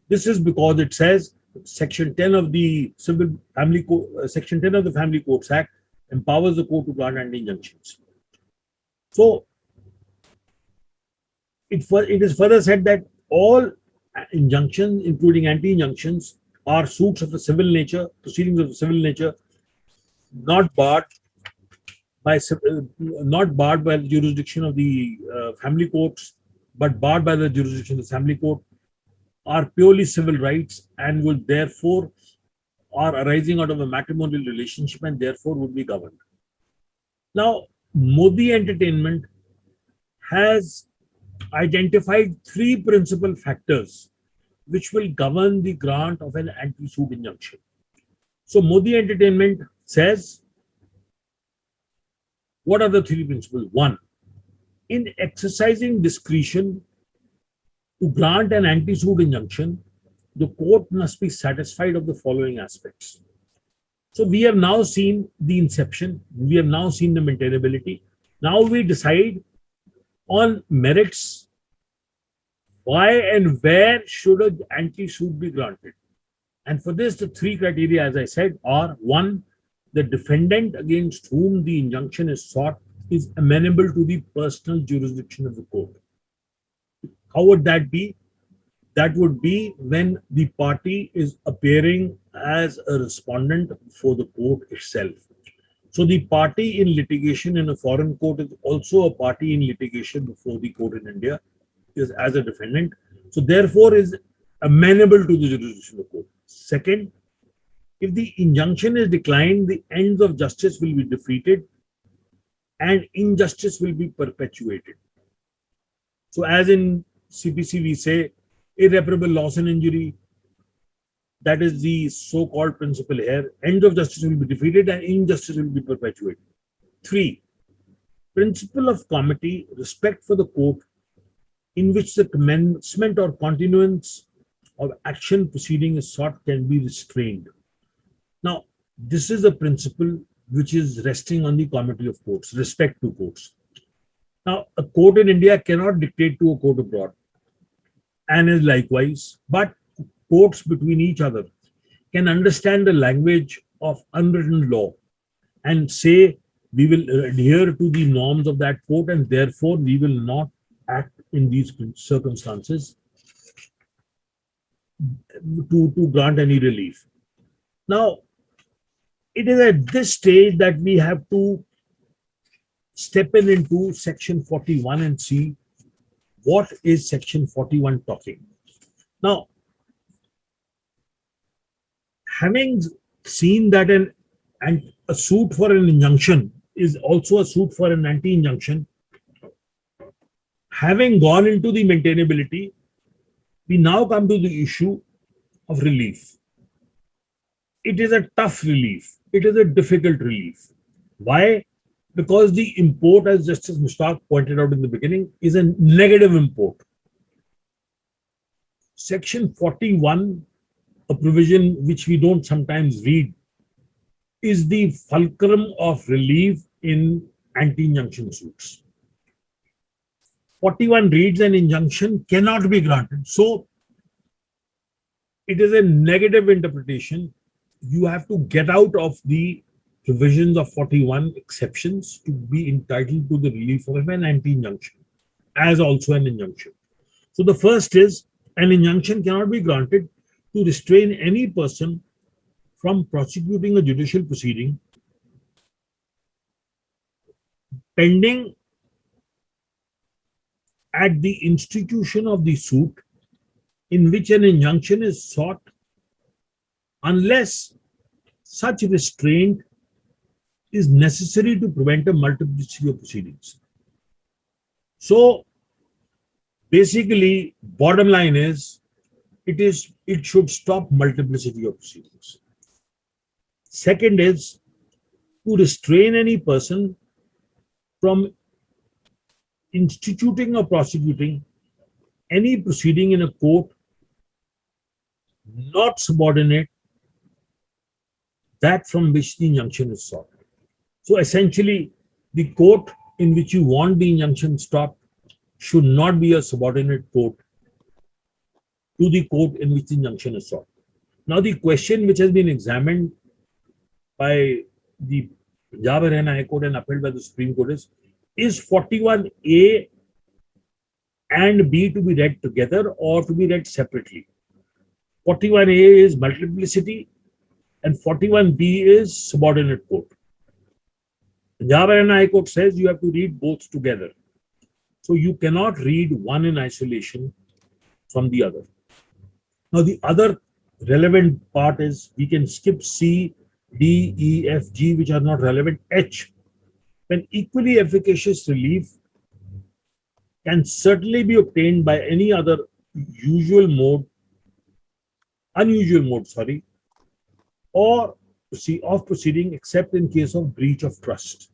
This is because it says Section 10 of the Section 10 of the Family Courts Act empowers the court to grant anti-injunctions. So it is further said that all injunctions, including anti-injunctions, are suits of a civil nature, proceedings of a civil nature, not barred by the jurisdiction of the family courts, but barred by the jurisdiction of the family court, are purely civil rights and would therefore are arising out of a matrimonial relationship and therefore would be governed. Now, Modi Entertainment has identified three principal factors which will govern the grant of an anti-suit injunction. So Modi Entertainment says, what are the three principles? One, in exercising discretion to grant an anti-suit injunction, the court must be satisfied of the following aspects. So we have now seen the inception, we have now seen the maintainability. Now we decide on merits, why and where should an anti-suit be granted. And for this, the three criteria, as I said, are: one, the defendant against whom the injunction is sought is amenable to the personal jurisdiction of the court. How would that be? That would be when the party is appearing as a respondent before the court itself. So the party in litigation in a foreign court is also a party in litigation before the court in India, is as a defendant. So therefore is amenable to the jurisdiction of the court. Second, if the injunction is declined, the ends of justice will be defeated and injustice will be perpetuated. So as in CPC we say, irreparable loss and injury, that is the so-called principle here. Ends of justice will be defeated and injustice will be perpetuated. 3, principle of comity, respect for the court, in which the commencement or continuance of action proceeding is sought can be restrained. Now, this is a principle which is resting on the comity of courts, respect to courts. Now, a court in India cannot dictate to a court abroad, and is likewise, but courts between each other can understand the language of unwritten law and say we will adhere to the norms of that court and therefore we will not act in these circumstances to grant any relief. Now, it is at this stage that we have to step into Section 41 and see what is Section 41 talking. Now, having seen that a suit for an injunction is also a suit for an anti-injunction, having gone into the maintainability, we now come to the issue of relief. It is a tough relief. It is a difficult relief. Why? Because the import, as Justice Mushtaq pointed out in the beginning, is a negative import. Section 41 a provision which we don't sometimes read, is the fulcrum of relief in anti-injunction suits. 41 reads an injunction cannot be granted. So it is a negative interpretation. You have to get out of the provisions of 41 exceptions to be entitled to the relief of an anti-injunction as also an injunction. So the first is, an injunction cannot be granted to restrain any person from prosecuting a judicial proceeding pending at the institution of the suit in which an injunction is sought, unless such restraint is necessary to prevent a multiplicity of proceedings. So basically, bottom line is, it should stop multiplicity of proceedings. Second is, to restrain any person from instituting or prosecuting any proceeding in a court not subordinate that from which the injunction is sought. So essentially, the court in which you want the injunction stopped should not be a subordinate court to the court in which the injunction is sought. Now, the question which has been examined by the Punjab Haryana High Court and upheld by the Supreme Court is 41A and B to be read together or to be read separately. 41A is multiplicity and 41B is subordinate court. Punjab Haryana High Court says you have to read both together. So you cannot read one in isolation from the other. Now the other relevant part is, we can skip C, D, E, F, G, which are not relevant. H, when equally efficacious relief can certainly be obtained by any other unusual mode, or of proceeding except in case of breach of trust.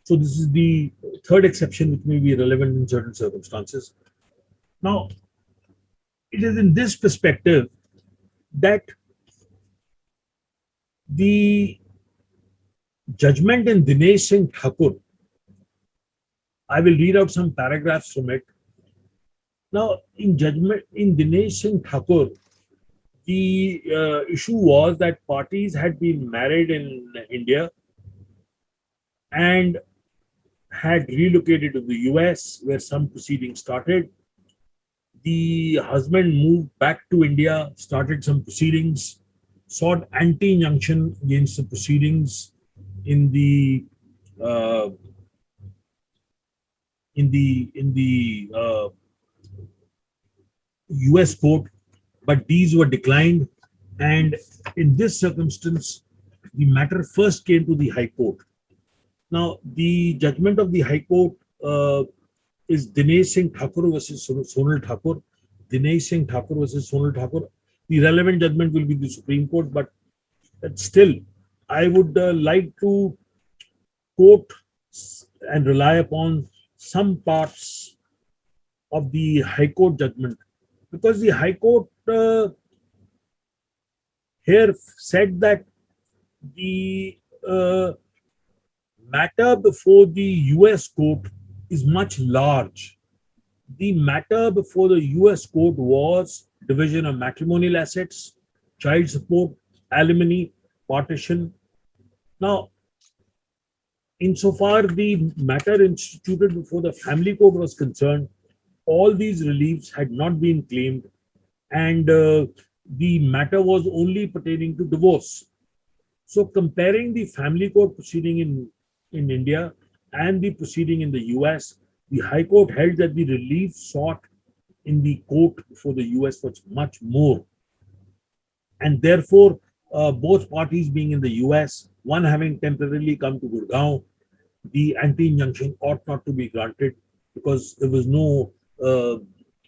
So this is the third exception which may be relevant in certain circumstances. Now, it is in this perspective that the judgment in Dinesh Singh Thakur, I will read out some paragraphs from it. Now, in judgment in Dinesh Singh Thakur, the issue was that parties had been married in India and had relocated to the US, where some proceedings started. The husband moved back to India, started some proceedings, sought anti-injunction against the proceedings in the US court, but these were declined. And in this circumstance, the matter first came to the High Court. Now, the judgment of the High Court is Dinesh Singh Thakur versus Sonal Thakur. Dinesh Singh Thakur versus Sonal Thakur. The relevant judgment will be the Supreme Court, but still, I would like to quote and rely upon some parts of the High Court judgment, because the High Court here said that the matter before the US court is much large. The matter before the US court was division of matrimonial assets, child support, alimony, partition. Now, insofar the matter instituted before the family court was concerned, all these reliefs had not been claimed, and the matter was only pertaining to divorce. So comparing the family court proceeding in India and the proceeding in the US, the High Court held that the relief sought in the court before the US was much more. And therefore, both parties being in the US, one having temporarily come to Gurgaon, the anti-injunction ought not to be granted because there was no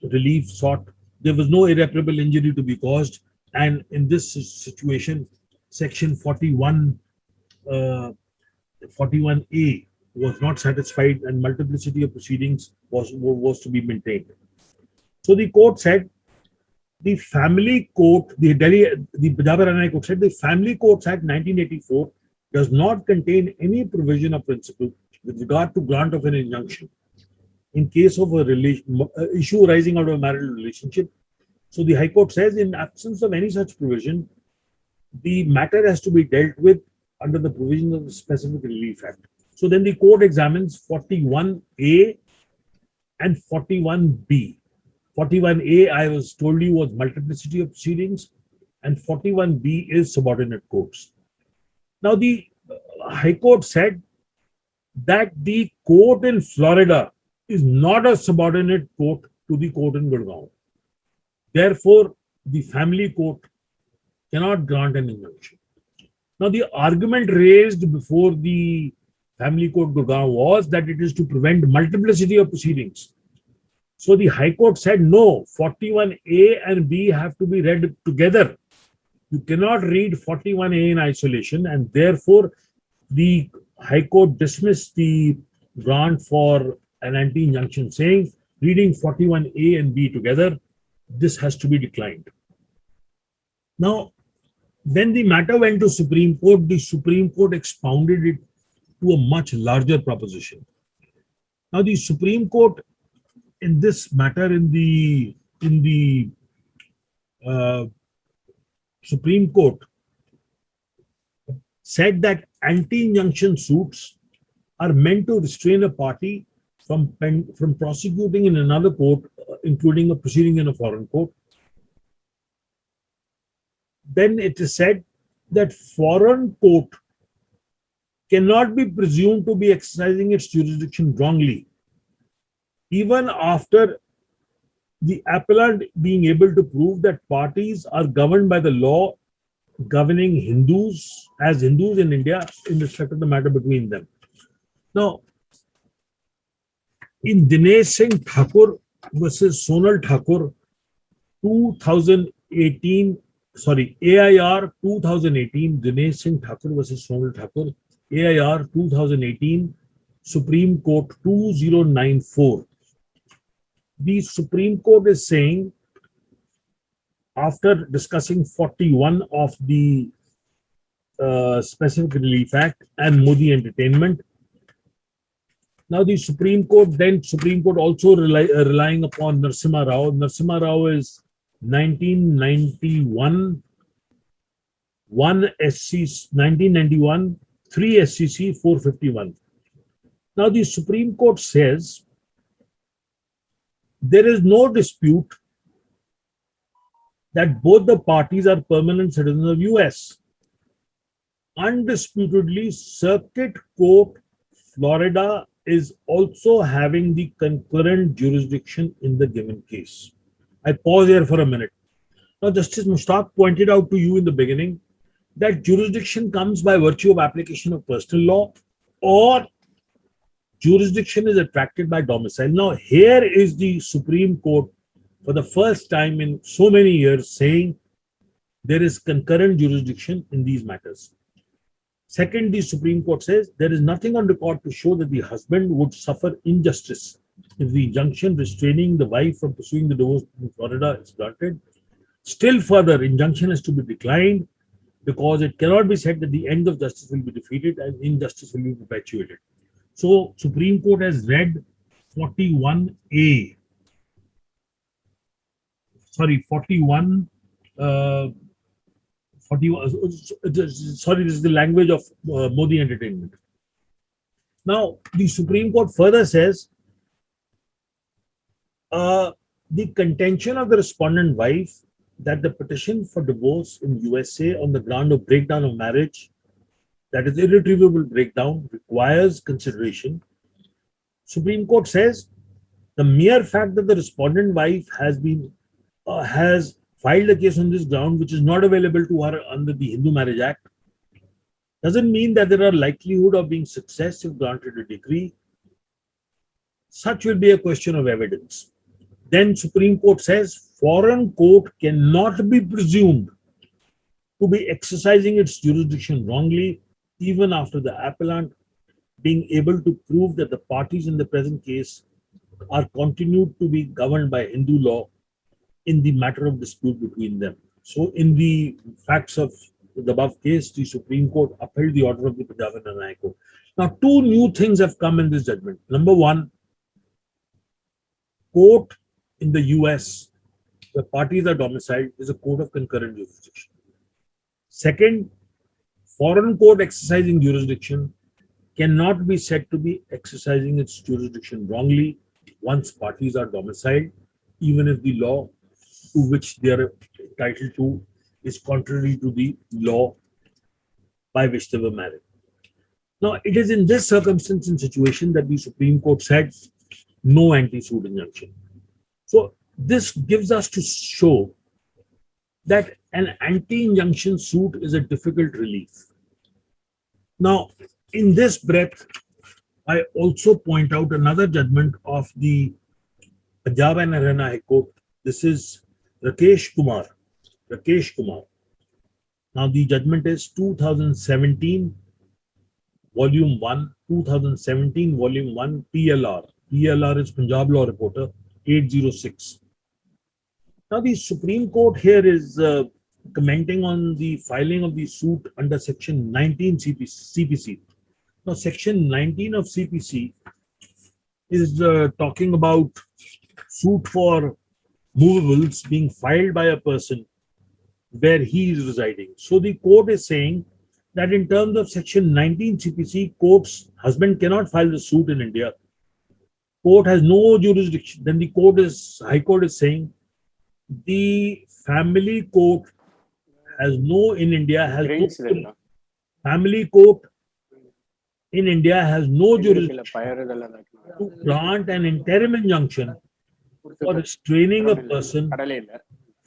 relief sought. There was no irreparable injury to be caused. And in this situation, Section 41A was not satisfied and multiplicity of proceedings was to be maintained. So the court said the Family Court, the Punjab Haryana High Court said the Family Courts Act 1984 does not contain any provision or principle with regard to grant of an injunction in case of a issue arising out of a marital relationship. So the High Court says, in absence of any such provision, the matter has to be dealt with under the provisions of the Specific Relief Act. So then the court examines 41A and 41B. 41A, I was told you, was multiplicity of proceedings, and 41B is subordinate courts. Now, the High Court said that the court in Florida is not a subordinate court to the court in Gurgaon. Therefore, the family court cannot grant an injunction. Now, the argument raised before the Family Court Gurgaon was that it is to prevent multiplicity of proceedings. So the High Court said, no, 41A and B have to be read together. You cannot read 41A in isolation, and therefore the High Court dismissed the grant for an anti-injunction, saying reading 41A and B together, this has to be declined. Now, when the matter went to Supreme Court, the Supreme Court expounded it to a much larger proposition. Now, the Supreme Court in this matter, in the Supreme Court, said that anti-injunction suits are meant to restrain a party from prosecuting in another court, including a proceeding in a foreign court. Then it is said that foreign court cannot be presumed to be exercising its jurisdiction wrongly, even after the appellant being able to prove that parties are governed by the law governing Hindus as Hindus in India in respect of the matter between them. Now, in Dinesh Singh Thakur versus Sonal Thakur, 2018, AIR 2018, Dinesh Singh Thakur versus Sonal Thakur, AIR 2018, Supreme Court 2094. The Supreme Court is saying, after discussing 41 of the Specific Relief Act and Modi Entertainment, now the Supreme Court also relying upon Narasimha Rao. Narasimha Rao is 1991, 1991, 3 SCC 451. Now the Supreme Court says there is no dispute that both the parties are permanent citizens of US. Undisputedly, Circuit Court Florida is also having the concurrent jurisdiction in the given case. I pause here for a minute. Now, Justice Mushtaq pointed out to you in the beginning that jurisdiction comes by virtue of application of personal law, or jurisdiction is attracted by domicile. Now, here is the Supreme Court for the first time in so many years saying there is concurrent jurisdiction in these matters. Second, the Supreme Court says there is nothing on record to show that the husband would suffer injustice if the injunction restraining the wife from pursuing the divorce in Florida is granted. Still further, injunction has to be declined because it cannot be said that the end of justice will be defeated and injustice will be perpetuated. So, Supreme Court has read 41A. Sorry, 41. Sorry, this is the language of Modi Entertainment. Now, the Supreme Court further says the contention of the respondent wife that the petition for divorce in USA on the ground of breakdown of marriage, that is irretrievable breakdown, requires consideration. Supreme Court says the mere fact that the respondent wife has filed a case on this ground, which is not available to her under the Hindu Marriage Act, doesn't mean that there are likelihood of being success if granted a decree. Such will be a question of evidence. Then Supreme Court says foreign court cannot be presumed to be exercising its jurisdiction wrongly, even after the appellant being able to prove that the parties in the present case are continued to be governed by Hindu law in the matter of dispute between them. So in the facts of the above case, the Supreme Court upheld the order of the Punjab and Haryana High Court. Now, two new things have come in this judgment. Number one, court in the US, where parties are domiciled, is a court of concurrent jurisdiction. Second, foreign court exercising jurisdiction cannot be said to be exercising its jurisdiction wrongly once parties are domiciled, even if the law to which they are entitled to is contrary to the law by which they were married. Now, it is in this circumstance and situation that the Supreme Court said no anti-suit injunction. So this gives us to show that an anti-injunction suit is a difficult relief. Now, in this breath, I also point out another judgment of the Punjab and Haryana High Court. This is Rakesh Kumar. Now, the judgment is 2017, Volume 1, 2017, Volume 1, PLR. PLR is Punjab Law Reporter, 806. Now, the Supreme Court here is commenting on the filing of the suit under Section 19 CPC. Now, Section 19 of CPC is talking about suit for movables being filed by a person where he is residing. So the court is saying that in terms of Section 19 CPC, court's husband cannot file the suit in India. Court has no jurisdiction. Then the High Court is saying the family court has no, in India, has no, family court in India has no jurisdiction to grant an interim injunction for restraining a person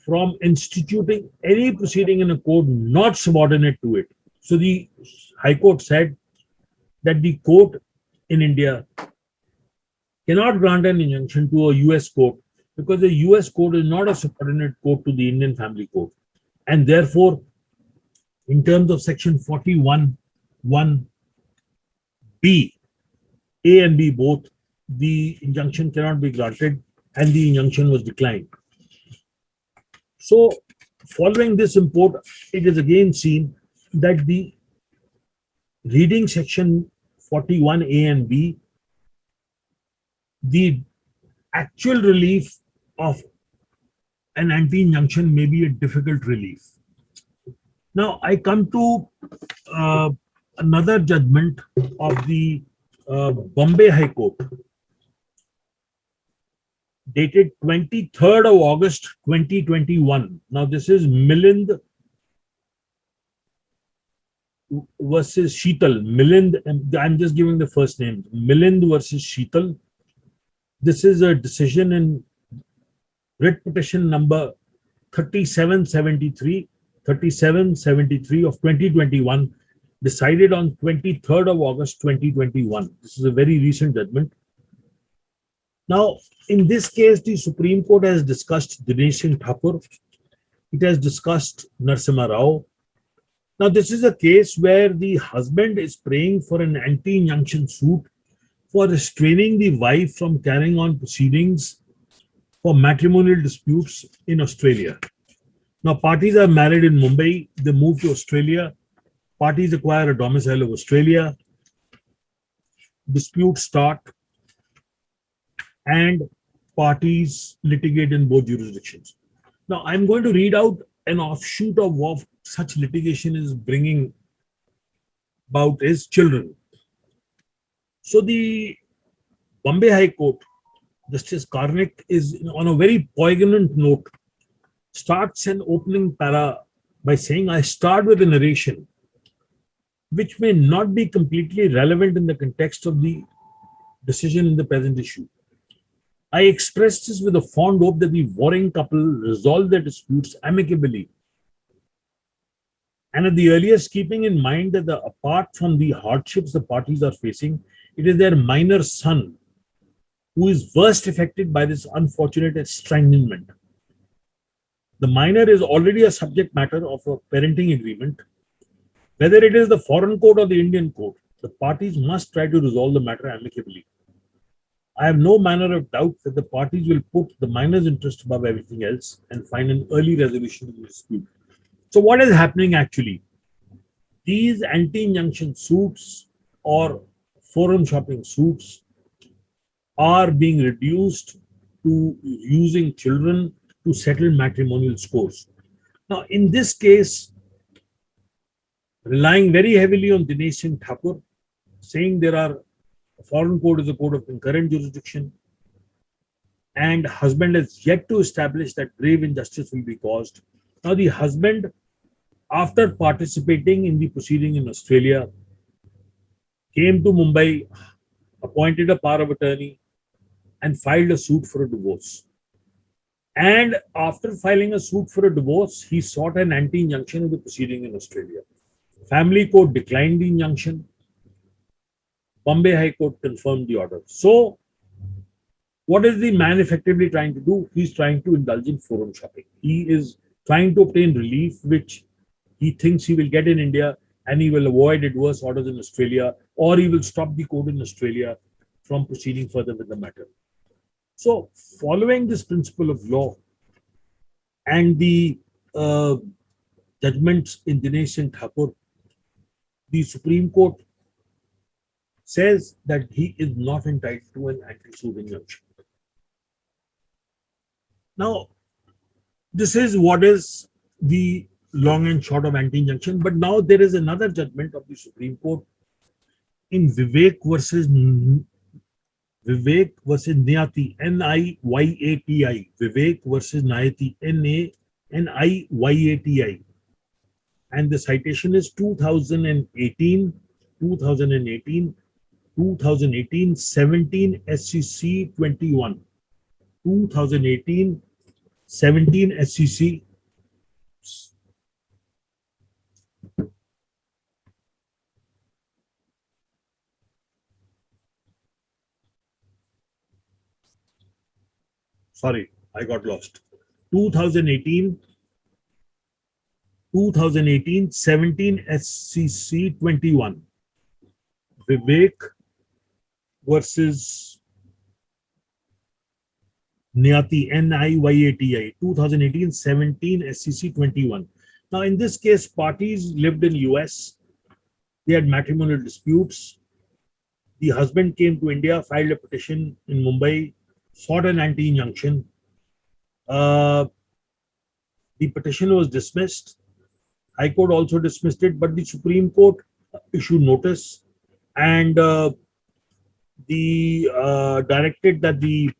from instituting any proceeding in a court not subordinate to it. So the High Court said that the court in India cannot grant an injunction to a US court because the US court is not a subordinate court to the Indian family court. And therefore, in terms of Section 41(1)(b), A and B both, the injunction cannot be granted and the injunction was declined. So, following this import, it is again seen that the reading Section 41(a) and (b), the actual relief of an anti-injunction may be a difficult relief. Now, I come to another judgment of the Bombay High Court, dated 23rd of August 2021. Now, this is Milind versus Sheetal. Milind, I'm just giving the first name. Milind versus Sheetal. This is a decision in writ petition number 3773 of 2021, decided on 23rd of August 2021. This is a very recent judgment. Now, in this case, the Supreme Court has discussed Dinesh Singh Thakur. It has discussed Narasimha Rao. Now, this is a case where the husband is praying for an anti-injunction suit for restraining the wife from carrying on proceedings for matrimonial disputes in Australia. Now, parties are married in Mumbai. They move to Australia. Parties acquire a domicile of Australia. Disputes start, and parties litigate in both jurisdictions. Now, I'm going to read out an offshoot of what such litigation is bringing about is children. So the Bombay High Court, Justice Karnik, is on a very poignant note, starts an opening para by saying, I start with a narration which may not be completely relevant in the context of the decision in the present issue. I express this with a fond hope that the warring couple resolve their disputes amicably, and at the earliest, keeping in mind that apart from the hardships the parties are facing, it is their minor son who is worst affected by this unfortunate estrangement. The minor is already a subject matter of a parenting agreement. Whether it is the foreign court or the Indian court, the parties must try to resolve the matter amicably. I have no manner of doubt that the parties will put the minor's interest above everything else and find an early resolution to the dispute. So, what is happening actually? These anti-injunction suits or forum shopping suits are being reduced to using children to settle matrimonial scores. Now, in this case, relying very heavily on Dinesh Singh Thakur, saying there are a foreign court is a court of concurrent jurisdiction, and husband has yet to establish that grave injustice will be caused. Now, the husband, after participating in the proceeding in Australia, came to Mumbai, appointed a power of attorney, and filed a suit for a divorce. And after filing a suit for a divorce, he sought an anti-injunction in the proceeding in Australia. Family court declined the injunction. Bombay High Court confirmed the order. So, what is the man effectively trying to do? He's trying to indulge in forum shopping. He is trying to obtain relief, which he thinks he will get in India, and he will avoid adverse orders in Australia, or he will stop the court in Australia from proceeding further with the matter. So, following this principle of law and the judgments in Dinesh Singh Thakur, the Supreme Court says that he is not entitled to an anti-suit injunction. Now, this is what is the long and short of anti-injunction. But now there is another judgment of the Supreme Court in Vivek versus Niyati, N-I-Y-A-T-I. Vivek versus Niyati, N-A-N-I-Y-A-T-I. And the citation is 2018, 17 SCC 21. 2018, 17 SCC. Sorry, I got lost. 2018, 17 SCC 21. Vivek versus Niyati, N-I-Y-A-T-I, 2018, 17 SCC 21. Now, in this case, parties lived in US. They had matrimonial disputes. The husband came to India, filed a petition in Mumbai, sought an anti-injunction. The petition was dismissed. High Court also dismissed it, but the Supreme Court issued notice and directed that the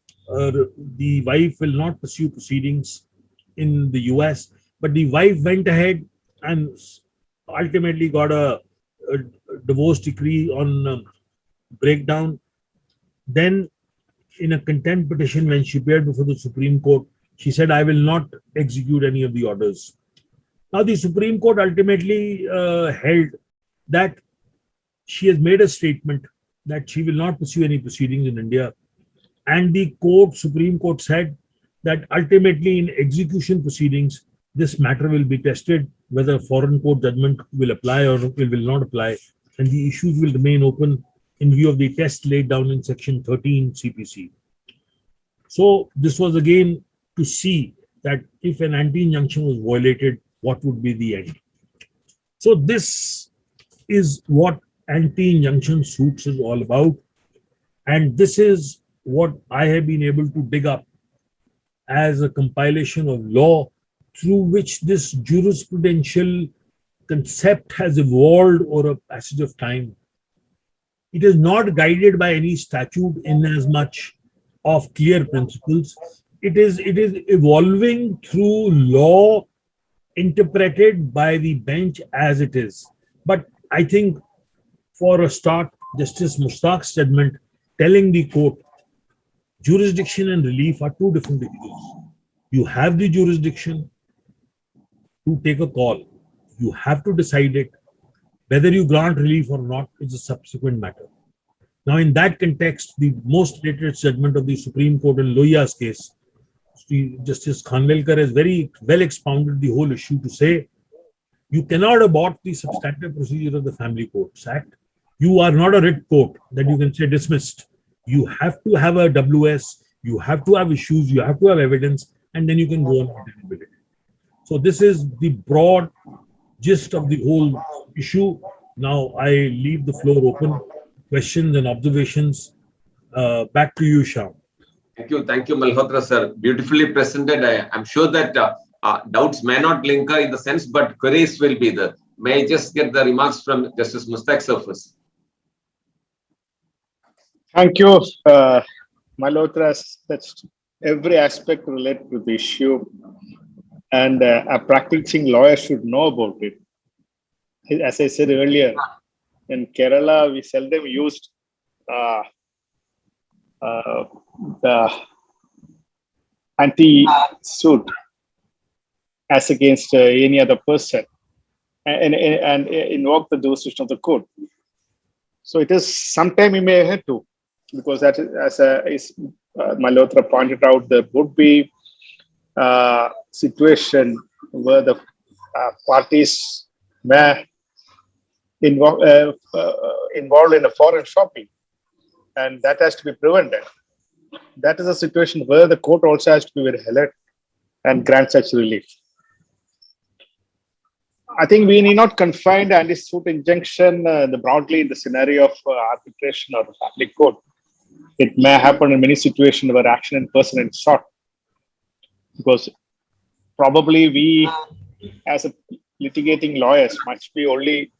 wife will not pursue proceedings in the US. But the wife went ahead and ultimately got a divorce decree on breakdown. Then, in a contempt petition, when she appeared before the Supreme Court, she said, I will not execute any of the orders. Now, the Supreme Court ultimately held that she has made a statement that she will not pursue any proceedings in India. And the Supreme Court said that ultimately in execution proceedings, this matter will be tested, whether foreign court judgment will apply or will not apply. And the issues will remain open in view of the test laid down in Section 13 CPC. So this was again to see that if an anti-injunction was violated, what would be the end? So this is what anti-injunction suits is all about. And this is what I have been able to dig up as a compilation of law through which this jurisprudential concept has evolved over a passage of time. It is not guided by any statute in as much of clear principles. It is evolving through law interpreted by the bench as it is. But I think for a start, Justice Mushtaq's judgment telling the court jurisdiction and relief are two different issues. You have the jurisdiction to take a call. You have to decide it. Whether you grant relief or not is a subsequent matter. Now, in that context, the most latest judgment of the Supreme Court in Lohiya's case, Justice Khanwilkar has very well expounded the whole issue to say, you cannot abort the substantive procedure of the Family Courts Act. You are not a writ court that you can say dismissed. You have to have a WS, you have to have issues, you have to have evidence, and then you can go on maintainability. So this is the broad gist of the whole issue. Now I leave the floor open, questions and observations. Back to you, Shyam. Thank you, Malhotra sir. Beautifully presented. I'm sure that doubts may not linger in the sense, but queries will be there. May I just get the remarks from Justice Mustaq sir first? Thank you, Malhotra. That's every aspect related to the issue, and a practicing lawyer should know about it. As I said earlier, in Kerala, we seldom used the anti-suit as against any other person and invoke the jurisdiction of the court. So it is sometime we may have to, because that is, as Malhotra pointed out, there would be situation where the parties may involved in a foreign shopping, and that has to be prevented. That is a situation where the court also has to be very alert and grant such relief. I think we need not confine the anti-suit injunction broadly in the scenario of arbitration or the family court. It may happen in many situations where action in person is sought, because probably we, as a litigating lawyers, must be only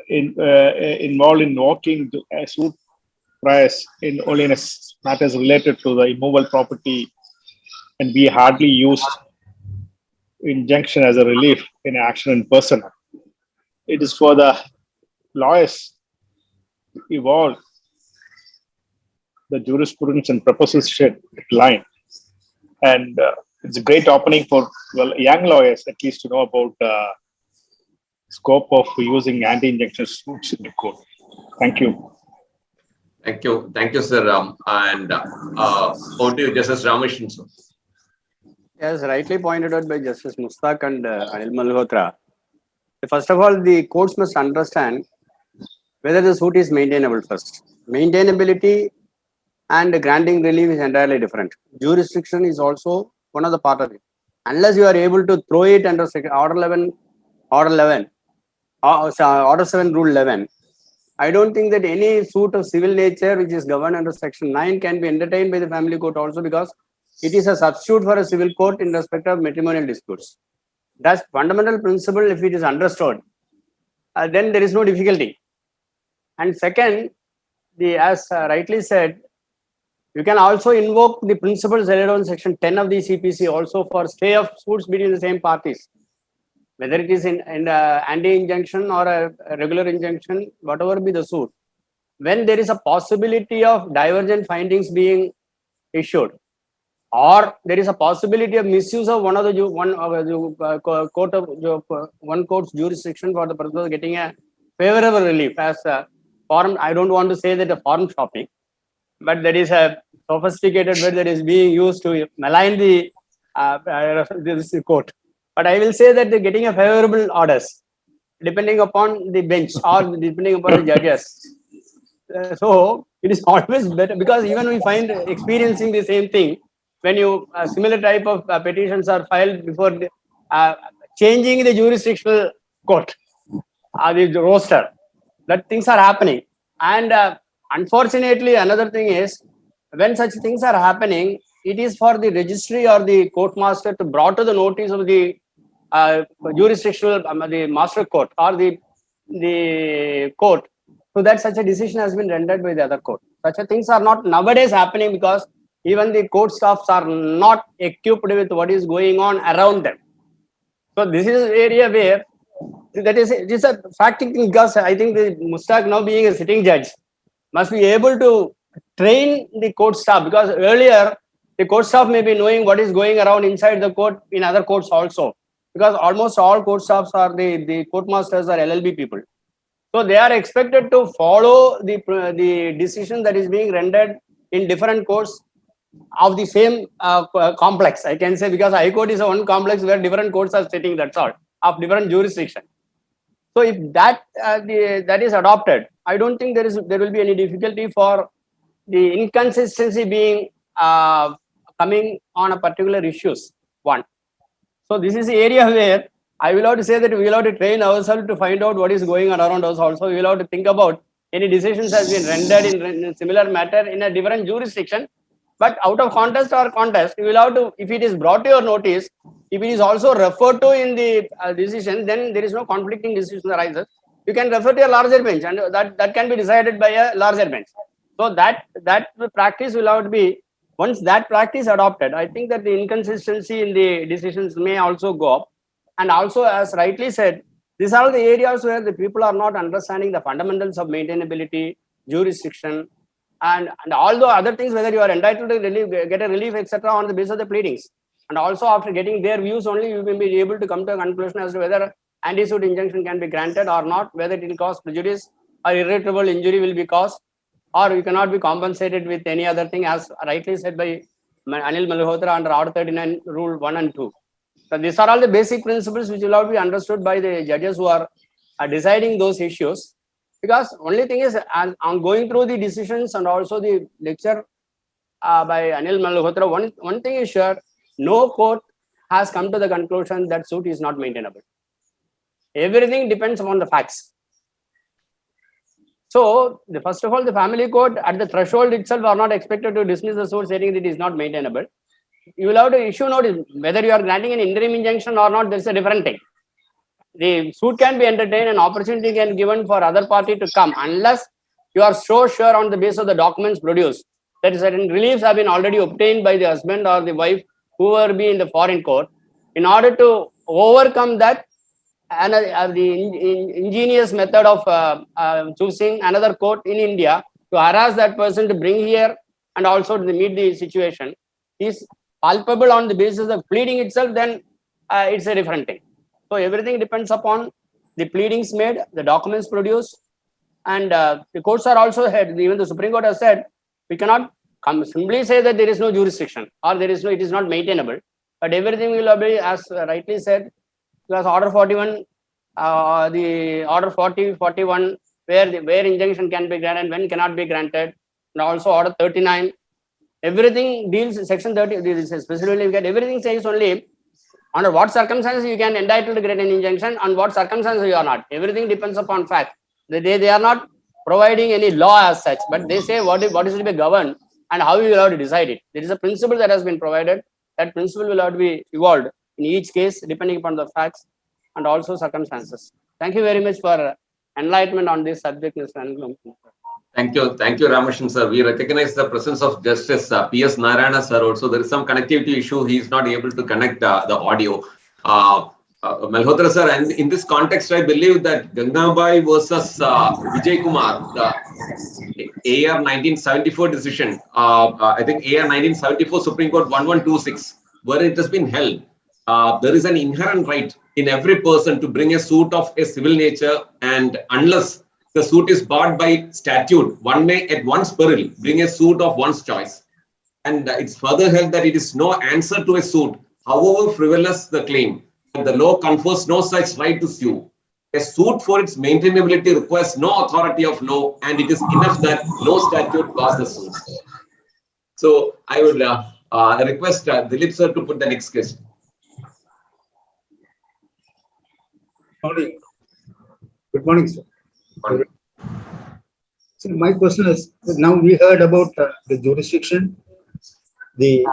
involved in invoking a suit price in only in matters related to the immovable property, and we hardly use injunction as a relief in action in person. It is for the lawyers to evolve the jurisprudence and proposition line, and it's a great opening for young lawyers at least to know about scope of using anti-injunction suits in the court. Thank you. Thank you, sir. And over to you, Justice Ramesh, sir. As rightly pointed out by Justice Mustaq and Anil Malhotra, first of all, the courts must understand whether the suit is maintainable first. Maintainability and granting relief is entirely different. Jurisdiction is also one of the part of it. Unless you are able to throw it under Order 7, Rule 11, I don't think that any suit of civil nature which is governed under Section 9 can be entertained by the family court also, because it is a substitute for a civil court in respect of matrimonial disputes. That's fundamental principle. If it is understood, then there is no difficulty. And second, as rightly said, you can also invoke the principles laid on Section 10 of the CPC also for stay of suits between the same parties, whether it is in anti-injunction or a regular injunction, whatever be the suit. When there is a possibility of divergent findings being issued, or there is a possibility of misuse of one court's jurisdiction for the purpose of getting a favorable relief, as foreign, I don't want to say that a foreign shopping, but there is a sophisticated word that is being used to malign the this court. But I will say that they're getting a favorable orders, depending upon the bench or depending upon the judges. So it is always better, because even we find experiencing the same thing when you similar type of petitions are filed before changing the jurisdictional court, the roster, that things are happening. And unfortunately, another thing is, when such things are happening, it is for the registry or the court master to brought to the notice of the jurisdictional, the master court or the court, so that such a decision has been rendered by the other court. Such things are not nowadays happening, because even the court staffs are not equipped with what is going on around them. So this is an area where it is a factic thing, because I think the Mustaq, now being a sitting judge, must be able to train the court staff, because earlier the court staff may be knowing what is going around inside the court in other courts also, because almost all court staffs are the court masters are LLB people. So they are expected to follow the decision that is being rendered in different courts of the same complex, I can say, because High Court is one complex where different courts are sitting, that's all, of different jurisdiction. So if that that is adopted, I don't think there will be any difficulty for the inconsistency being coming on a particular issues. One. So this is the area where I will have to say that we will have to train ourselves to find out what is going on around us. Also, we will have to think about any decisions has been rendered in a similar matter in a different jurisdiction, but out of context or context, you will have to, if it is brought to your notice, if it is also referred to in the decision, then there is no conflicting decision arises. You can refer to a larger bench, and that can be decided by a larger bench. So that practice will have to be, once that practice adopted, I think that the inconsistency in the decisions may also go up. And also, as rightly said, these are the areas where the people are not understanding the fundamentals of maintainability, jurisdiction, and all the other things, whether you are entitled to relief, get a relief, etc., on the basis of the pleadings. And also, after getting their views only, you will be able to come to a conclusion as to whether anti-suit injunction can be granted or not, whether it will cause prejudice or irreparable injury will be caused, or you cannot be compensated with any other thing, as rightly said by Anil Malhotra under Order 39, Rule 1 and 2. So these are all the basic principles which will all be understood by the judges who are deciding those issues. Because only thing is, I'm going through the decisions and also the lecture by Anil Malhotra, one thing is sure, no court has come to the conclusion that suit is not maintainable. Everything depends upon the facts. So, first of all, the family court at the threshold itself are not expected to dismiss the suit saying that it is not maintainable. You will have to issue notice whether you are granting an interim injunction or not. There is a different thing. The suit can be entertained and opportunity can be given for other party to come, unless you are so sure on the basis of the documents produced that certain reliefs have been already obtained by the husband or the wife, whoever be in the foreign court. In order to overcome that, and the ingenious method of choosing another court in India to harass that person to bring here and also to meet the situation is palpable on the basis of pleading itself, then it's a different thing. So everything depends upon the pleadings made, the documents produced, and the courts are also ahead. Even the Supreme Court has said we cannot simply say that there is no jurisdiction or there is no, it is not maintainable, but everything will be, as rightly said, because Order 41, the Order 40, 41, where injunction can be granted, when cannot be granted, and also Order 39. Everything deals, Section 30, specifically we get everything says only under what circumstances you can entitled to grant an injunction, and what circumstances you are not. Everything depends upon fact. They are not providing any law as such, but they say what is to be governed and how you will have to decide it. There is a principle that has been provided. That principle will have to be evolved in each case depending upon the facts and also circumstances. Thank you very much for enlightenment on this subject, Mr. Anil. Thank you, Ramashan sir. We recognize the presence of Justice P.S. Narayana sir also. There is some connectivity issue. He is not able to connect the audio. Malhotra sir, and in this context, I believe that Gangabai versus Vijay Kumar, the AR 1974 decision, I think AR 1974 Supreme Court 1126, where it has been held, there is an inherent right in every person to bring a suit of a civil nature, and unless the suit is barred by statute, one may at one's peril bring a suit of one's choice. And it's further held that it is no answer to a suit, however frivolous the claim, that the law confers no such right to sue. A suit for its maintainability requires no authority of law, and it is enough that no statute bars the suit. So I would request Dilip sir to put the next question. Good morning, sir. So my question is, now we heard about the jurisdiction, the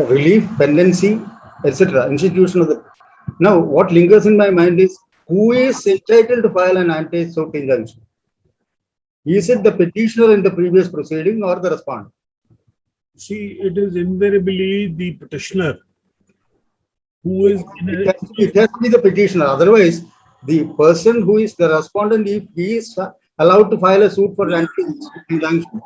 relief, pendency, etc., institution of the. Now, what lingers in my mind is, who is entitled to file an anti-suit injunction? Is it the petitioner in the previous proceeding or the respondent? See, it is invariably the petitioner who is in It has to be the petitioner. Otherwise, the person who is the respondent, if he is allowed to file a suit for anti-suit injunction,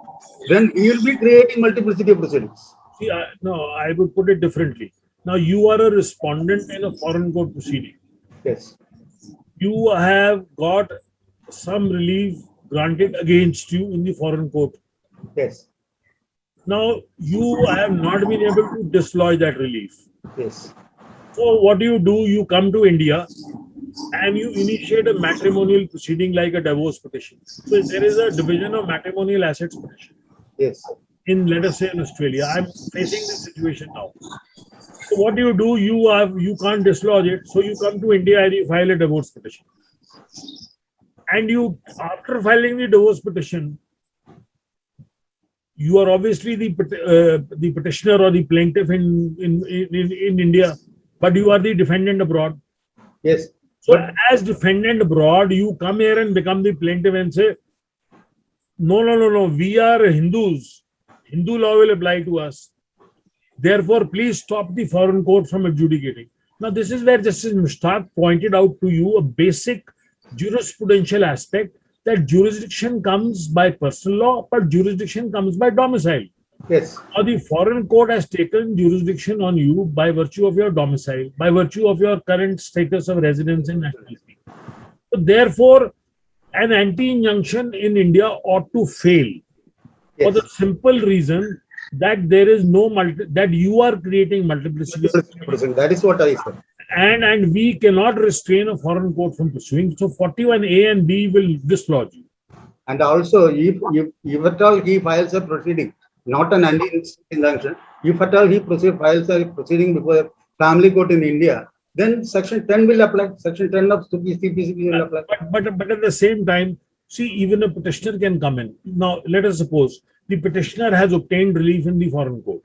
then he will be creating multiplicity of proceedings. See, no, I would put it differently. Now, you are a respondent in a foreign court proceeding. Yes. You have got some relief granted against you in the foreign court. Yes. Now, you have not been able to dislodge that relief. Yes. So, what do? You come to India, and you initiate a matrimonial proceeding like a divorce petition. So there is a division of matrimonial assets petition Yes. in, let us say, in Australia. I'm facing this situation now. So what do? You can't dislodge it. So you come to India and you file a divorce petition. And you, after filing the divorce petition, you are obviously the petitioner or the plaintiff in India, but you are the defendant abroad. Yes. So as defendant abroad, you come here and become the plaintiff and say, no, we are Hindus. Hindu law will apply to us. Therefore, please stop the foreign court from adjudicating. Now, this is where Justice Mushtaq pointed out to you a basic jurisprudential aspect, that jurisdiction comes by personal law, but jurisdiction comes by domicile. Yes. Now, the foreign court has taken jurisdiction on you by virtue of your domicile, by virtue of your current status of residence and nationality. So, therefore, an anti-injunction in India ought to fail for Yes. the simple reason that there is no that you are creating multiplicity, That is what I said. and we cannot restrain a foreign court from pursuing. So 41A and B will dislodge you. And also, if at all he files a proceeding, not an anti-injunction, if at all he files a proceeding before a family court in India, then Section 10 will apply. Section 10 of CPCB will apply. But at the same time, see, even a petitioner can come in. Now, let us suppose the petitioner has obtained relief in the foreign court.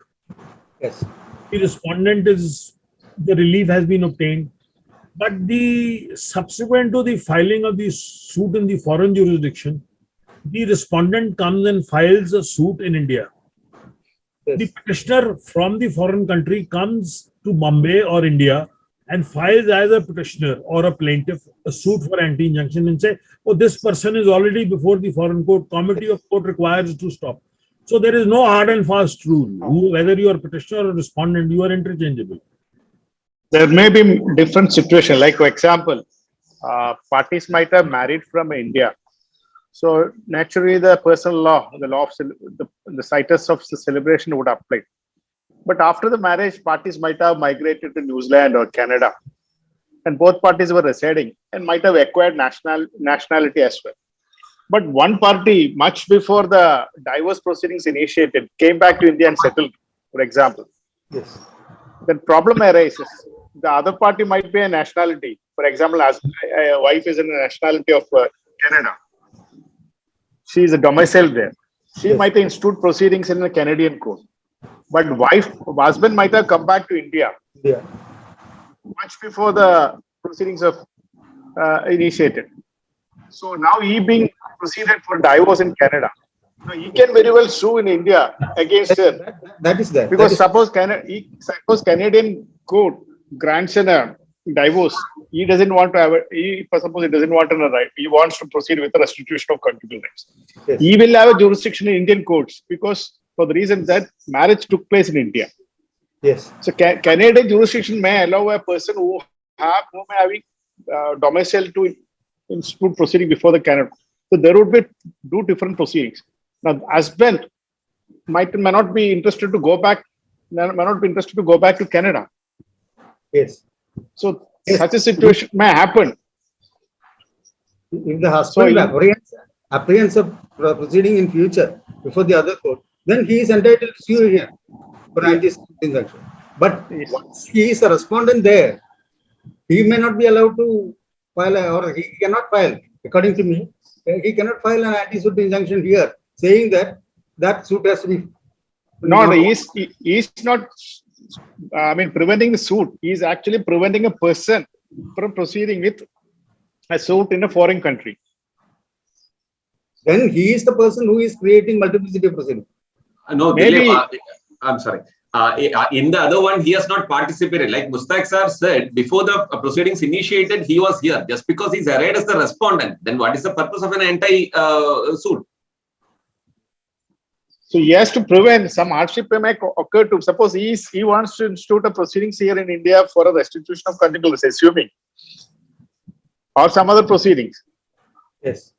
Yes. The respondent the relief has been obtained, but the subsequent to the filing of the suit in the foreign jurisdiction, the respondent comes and files a suit in India. Yes. The petitioner from the foreign country comes to Bombay or India and files as a petitioner or a plaintiff a suit for anti-injunction and say, oh, this person is already before the foreign court, committee of court requires to stop. So there is no hard and fast rule. Whether you are petitioner or respondent, you are interchangeable. There may be different situation. Like for example, parties might have married from India. So naturally the personal law, the law of the status of the celebration would apply. But after the marriage, parties might have migrated to New Zealand or Canada, and both parties were residing and might have acquired nationality as well. But one party, much before the divorce proceedings initiated, came back to India and settled, for example. Yes. Then problem arises. The other party might be a nationality. For example, as a wife is in a nationality of Canada. She is a domicile there. She Yes. might institute proceedings in a Canadian court. But husband might have come back to India Yeah. much before the proceedings of initiated. So now he being proceeded for divorce in Canada. Now he can very well sue in India against her. That is there. Because That is- suppose Canadian court grants him a divorce, he doesn't want to have suppose he doesn't want a right, he wants to proceed with the restitution of conjugal rights. Yes. He will have a jurisdiction in Indian courts because for the reason that marriage took place in India. Yes. So Canadian jurisdiction may allow a person who may having domicile to institute proceeding before the Canada. So there would be two different proceedings. Now, husband may not be interested to go back, to Canada. Yes. So Yes. such a situation may happen. If the husband So, apprehends of proceeding in future before the other court, then he is entitled to sue here for anti-injunction. But Yes. once he is a respondent there, he may not be allowed to file, or he cannot file, according to me, he cannot file an anti-suit injunction here, saying that suit has to be. No, he's not. Preventing the suit. He is actually preventing a person from proceeding with a suit in a foreign country. Then he is the person who is creating multiplicity of proceedings. No, Maybe- Dilip, I'm sorry. In the other one, he has not participated. Like Mushtaq sir said, before the proceedings initiated, he was here. Just because he's arrayed as the respondent, then what is the purpose of an anti-suit? So he has to prevent some hardship may occur to. Suppose he wants to institute a proceedings here in India for a restitution of conjugal rights, assuming, or some other proceedings. Yes.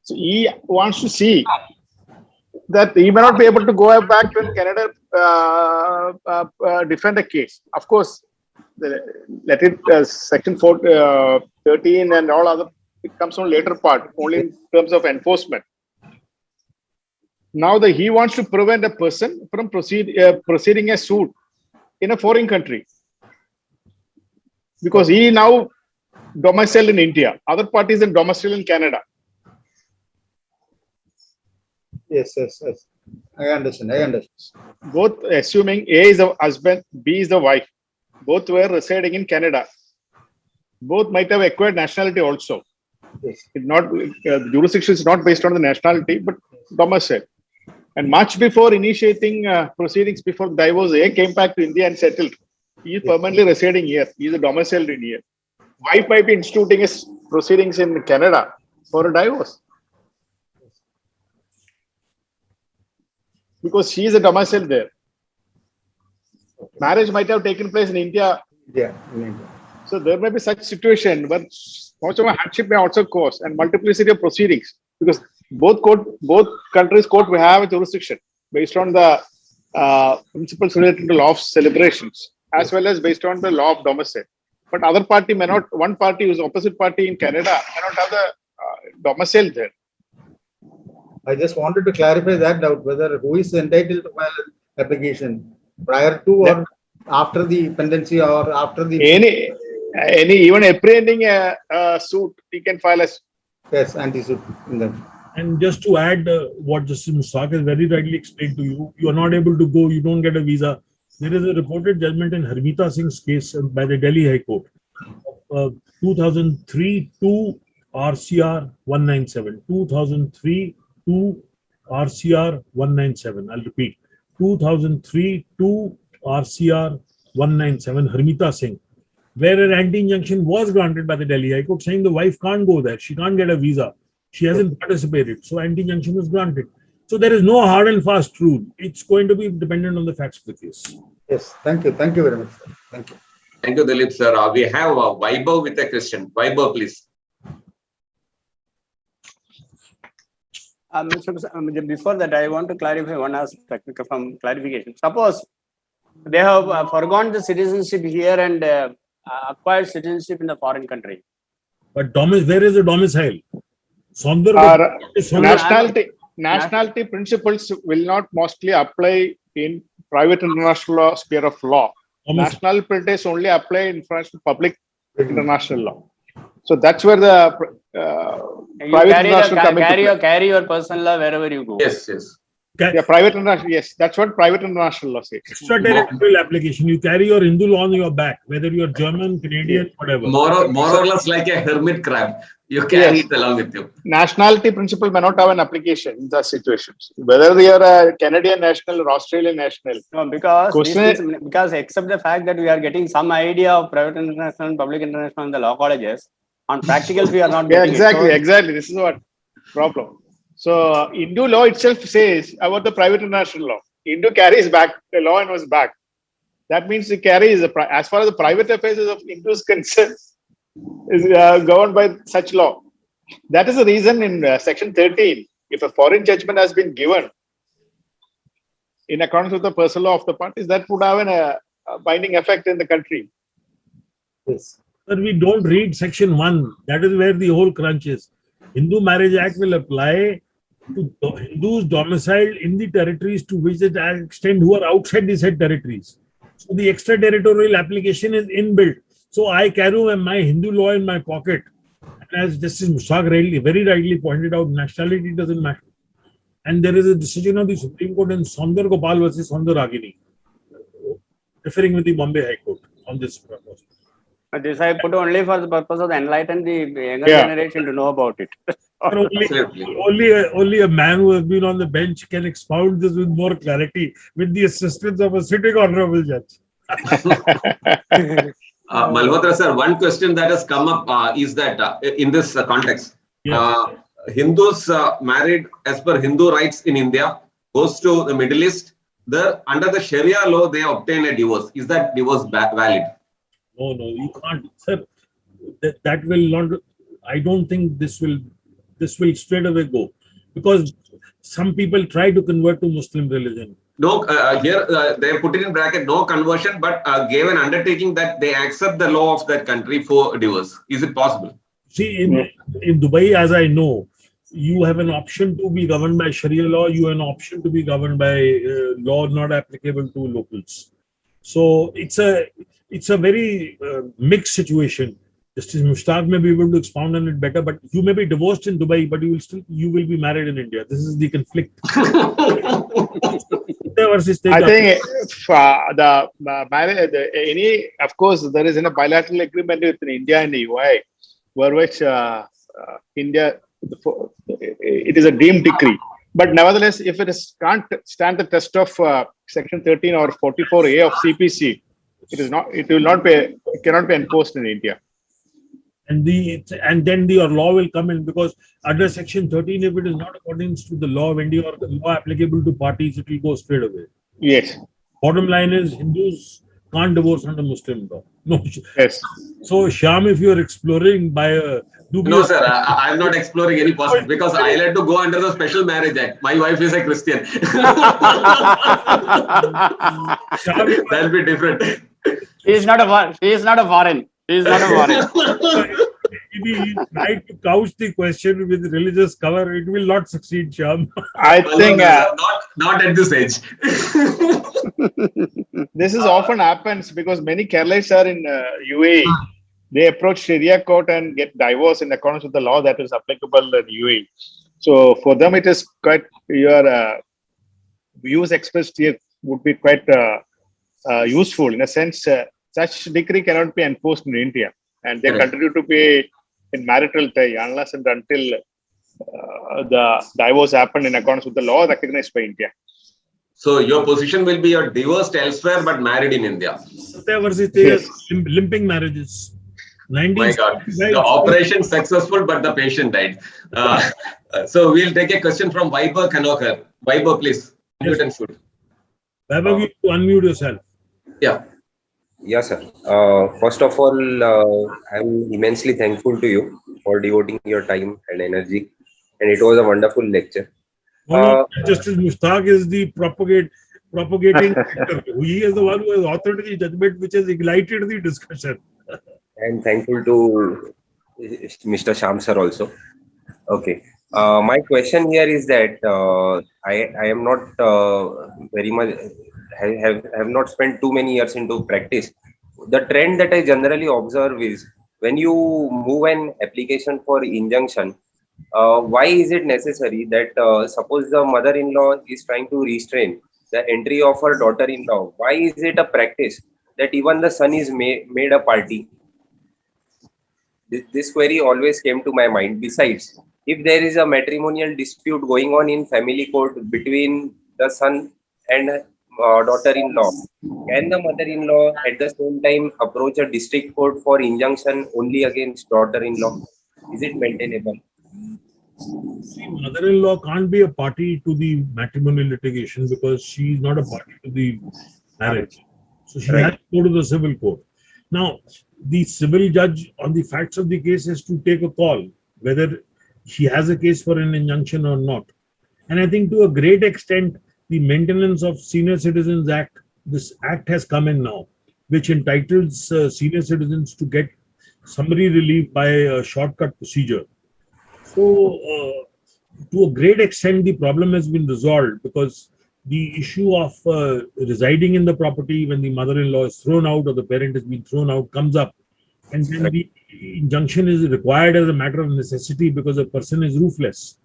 So he wants to see that he may not be able to go back to Canada defend a case. Of course, let it section 13 and all other, it comes on later part, only in terms of enforcement. Now he wants to prevent a person from proceeding a suit in a foreign country, because he now domiciled in India, other parties in domiciled in Canada. Yes. I understand. Both assuming A is the husband, B is the wife, both were residing in Canada. Both might have acquired nationality also. Yes. Jurisdiction is not based on the nationality, but domicile. And much before initiating proceedings before divorce, A came back to India and settled. He is permanently residing here. He is a domiciled in here. Wife might be instituting his proceedings in Canada for a divorce, because she is a domicile there. Marriage might have taken place in India. Yeah. In India. So there may be such situation, but much of a hardship may also cause, and multiplicity of proceedings, because both countries' court will have a jurisdiction based on the principles related to law of celebrations, as well as based on the law of domicile. But other party may not. One party, who's opposite party in Canada, may not have the domicile there. I just wanted to clarify that doubt, whether who is entitled to file an application prior to or after the pendency or after the Any even apprehending a suit, he can file a. yes, anti-suit in them. And just to add what Justice Mustak has very rightly explained to you, you are not able to go, you don't get a visa. There is a reported judgment in Harmita Singh's case by the Delhi High Court, 2003 to RCR 197. 2003 to RCR 197. I'll repeat. 2003 to RCR 197, Harmita Singh, where an anti-injunction was granted by the Delhi High Court saying the wife can't go there. She can't get a visa. She hasn't participated. So anti-injunction was granted. So there is no hard and fast rule. It's going to be dependent on the facts of the case. Yes, thank you very much, sir. Thank you. Thank you, Dilip sir. We have Vaibhav with a question. Vaibhav, please. Before that, I want to clarify one aspect from clarification. Suppose they have forgone the citizenship here and acquired citizenship in the foreign country. But where is the domicile? Nationality principles will not mostly apply in private international law, sphere of law. National principles only apply in public international law. So that's where the carry your personal law wherever you go. Yes. Yeah, private international. Yes, that's what private international law says. Extraterritorial application. You carry your Hindu law on your back, whether you're German, Canadian, whatever. More or less like a hermit crab. You carry it along with you. Nationality principle may not have an application in such situations. Whether you are a Canadian national or Australian national. No, because except the fact that we are getting some idea of private international and public international in the law colleges, on practicals we are not getting exactly. This is what problem. So Hindu law itself says about the private international law. Hindu carries back the law and was back. That means it carries as far as the private affairs of Hindus concerned is governed by such law. That is the reason in section 13, if a foreign judgment has been given in accordance with the personal law of the parties, that would have a binding effect in the country. Yes. But we don't read section 1. That is where the whole crunch is. Hindu Marriage Act will apply to Hindus domiciled in the territories to which it extend who are outside the said territories. So the extraterritorial application is inbuilt. So I carry my Hindu law in my pocket. And as Justice Mustak very rightly pointed out, nationality doesn't matter. And there is a decision of the Supreme Court in Sundar Gopal versus Sundar Ragini, differing with the Bombay High Court on this purpose. But this I put only for the purpose of enlighten the younger generation to know about it. Only a man who has been on the bench can expound this with more clarity with the assistance of a sitting honorable judge. Malhotra sir, one question that has come up is that in this context, Hindus married as per Hindu rights in India goes to the Middle East. Under the Sharia law, they obtain a divorce. Is that divorce valid? No, you can't, sir. That will not. I don't think this will straight away go, because some people try to convert to Muslim religion. no, here they put it in bracket, no conversion, but gave an undertaking that they accept the law of that country for divorce. Is it possible? See, in Dubai, as I know, you have an option to be governed by Sharia law. You have an option to be governed by law not applicable to locals. So it's a very mixed situation. Justice Mushtaq may be able to expound on it better, but you may be divorced in Dubai, but you will be married in India. This is the conflict. I think the marriage, of course, there is a bilateral agreement between India and the UAE, where which India, it is a deemed decree. But nevertheless, if it can't stand the test of Section 13 or 44A of CPC, it cannot be enforced in India. And then your law will come in, because under Section 13, if it is not according to the law of India or the law applicable to parties, it will go straight away. Yes. Bottom line is, Hindus can't divorce under Muslim law. No. Yes. So, Shyam, if you are exploring by a dubious... No, sir, I'm not exploring any possibility, because I like to go under the Special Marriage Act. My wife is a Christian. That'll be different. She is not a foreign. She is not a foreign. If you try to couch the question with religious cover, it will not succeed, Shyam. I think not at this age. this is often happens because many Keralites are in UAE. They approach Sharia court and get divorced in accordance with the law that is applicable in UAE. So for them, it is quite, your views expressed here would be quite useful in a sense. Such decree cannot be enforced in India, and they continue to be in marital tie unless and until the divorce happened in accordance with the law recognized by India. So your position will be you're divorced elsewhere but married in India. Yes. Limping marriages. My God, the operation successful, but the patient died. So we'll take a question from Vaibhav Khanokar. Vaibhav, please. Unmute and shoot. Vaibhav, you unmute yourself. Yeah. Yes, sir. First of all, I'm immensely thankful to you for devoting your time and energy, and it was a wonderful lecture. Justice Mushtaq is the propagating. He is the one who has authored the judgment which has ignited the discussion. And thankful to Mr. Shyam sir also. Okay. My question here is that I am not very much. Have not spent too many years into practice. The trend that I generally observe is when you move an application for injunction, why is it necessary that suppose the mother-in-law is trying to restrain the entry of her daughter-in-law? Why is it a practice that even the son is made a party? This query always came to my mind. Besides, if there is a matrimonial dispute going on in family court between the son and daughter-in-law, can the mother-in-law at the same time approach a district court for injunction only against daughter-in-law? Is it maintainable? See, mother-in-law can't be a party to the matrimonial litigation because she is not a party to the marriage. So she has to go to the civil court. Now, the civil judge on the facts of the case has to take a call whether she has a case for an injunction or not. And I think to a great extent, the Maintenance of Senior Citizens Act, this act has come in now, which entitles senior citizens to get summary relief by a shortcut procedure. So, to a great extent, the problem has been resolved because the issue of residing in the property when the mother-in-law is thrown out or the parent has been thrown out comes up. And then the injunction is required as a matter of necessity because a person is roofless.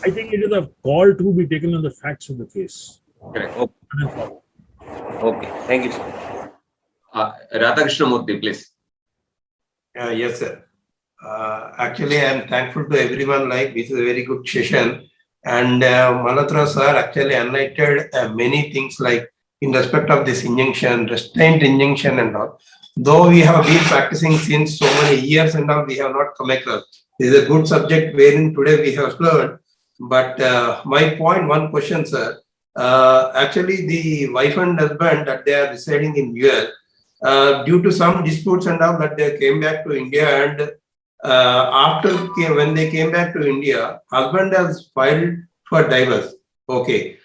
I think it is a call to be taken on the facts of the case. Okay. Thank you, sir. Radhakrishna Murthy, please. Yes, sir. Actually, I am thankful to everyone. This is a very good session. And Malhotra sir actually enlightened many things in respect of this injunction, restraint injunction and all. Though we have been practicing since so many years and all, we have not come across. This is a good subject wherein today we have learned. But my point, one question, sir. Actually, the wife and husband that they are residing in US, due to some disputes and all that they came back to India, and when they came back to India, husband has filed for divorce. Okay.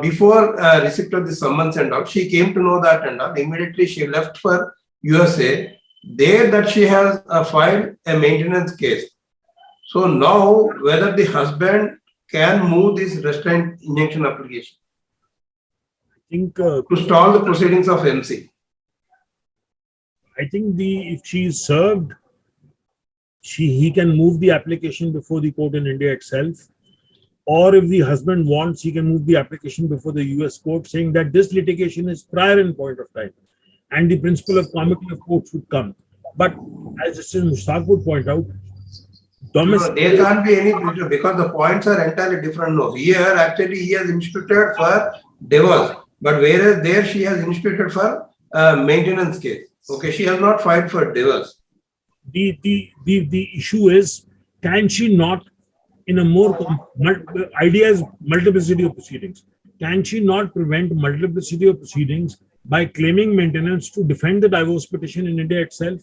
before receipt of the summons and all, she came to know that and all. Immediately she left for USA. There that she has filed a maintenance case. So now whether the husband can move this restraint injunction application I think to stall the proceedings of MC. if she is served, he can move the application before the court in India itself. Or if the husband wants, he can move the application before the US court, saying that this litigation is prior in point of time, and the principle of comity of courts would come. But as Justice Mushtaq would point out, domestic. There can't be any pressure because the points are entirely different. No, here actually he has instituted for divorce, but whereas there she has instituted for maintenance case. Okay, she has not filed for divorce. The issue is, can she not, in a more idea is multiplicity of proceedings, can she not prevent multiplicity of proceedings by claiming maintenance to defend the divorce petition in India itself?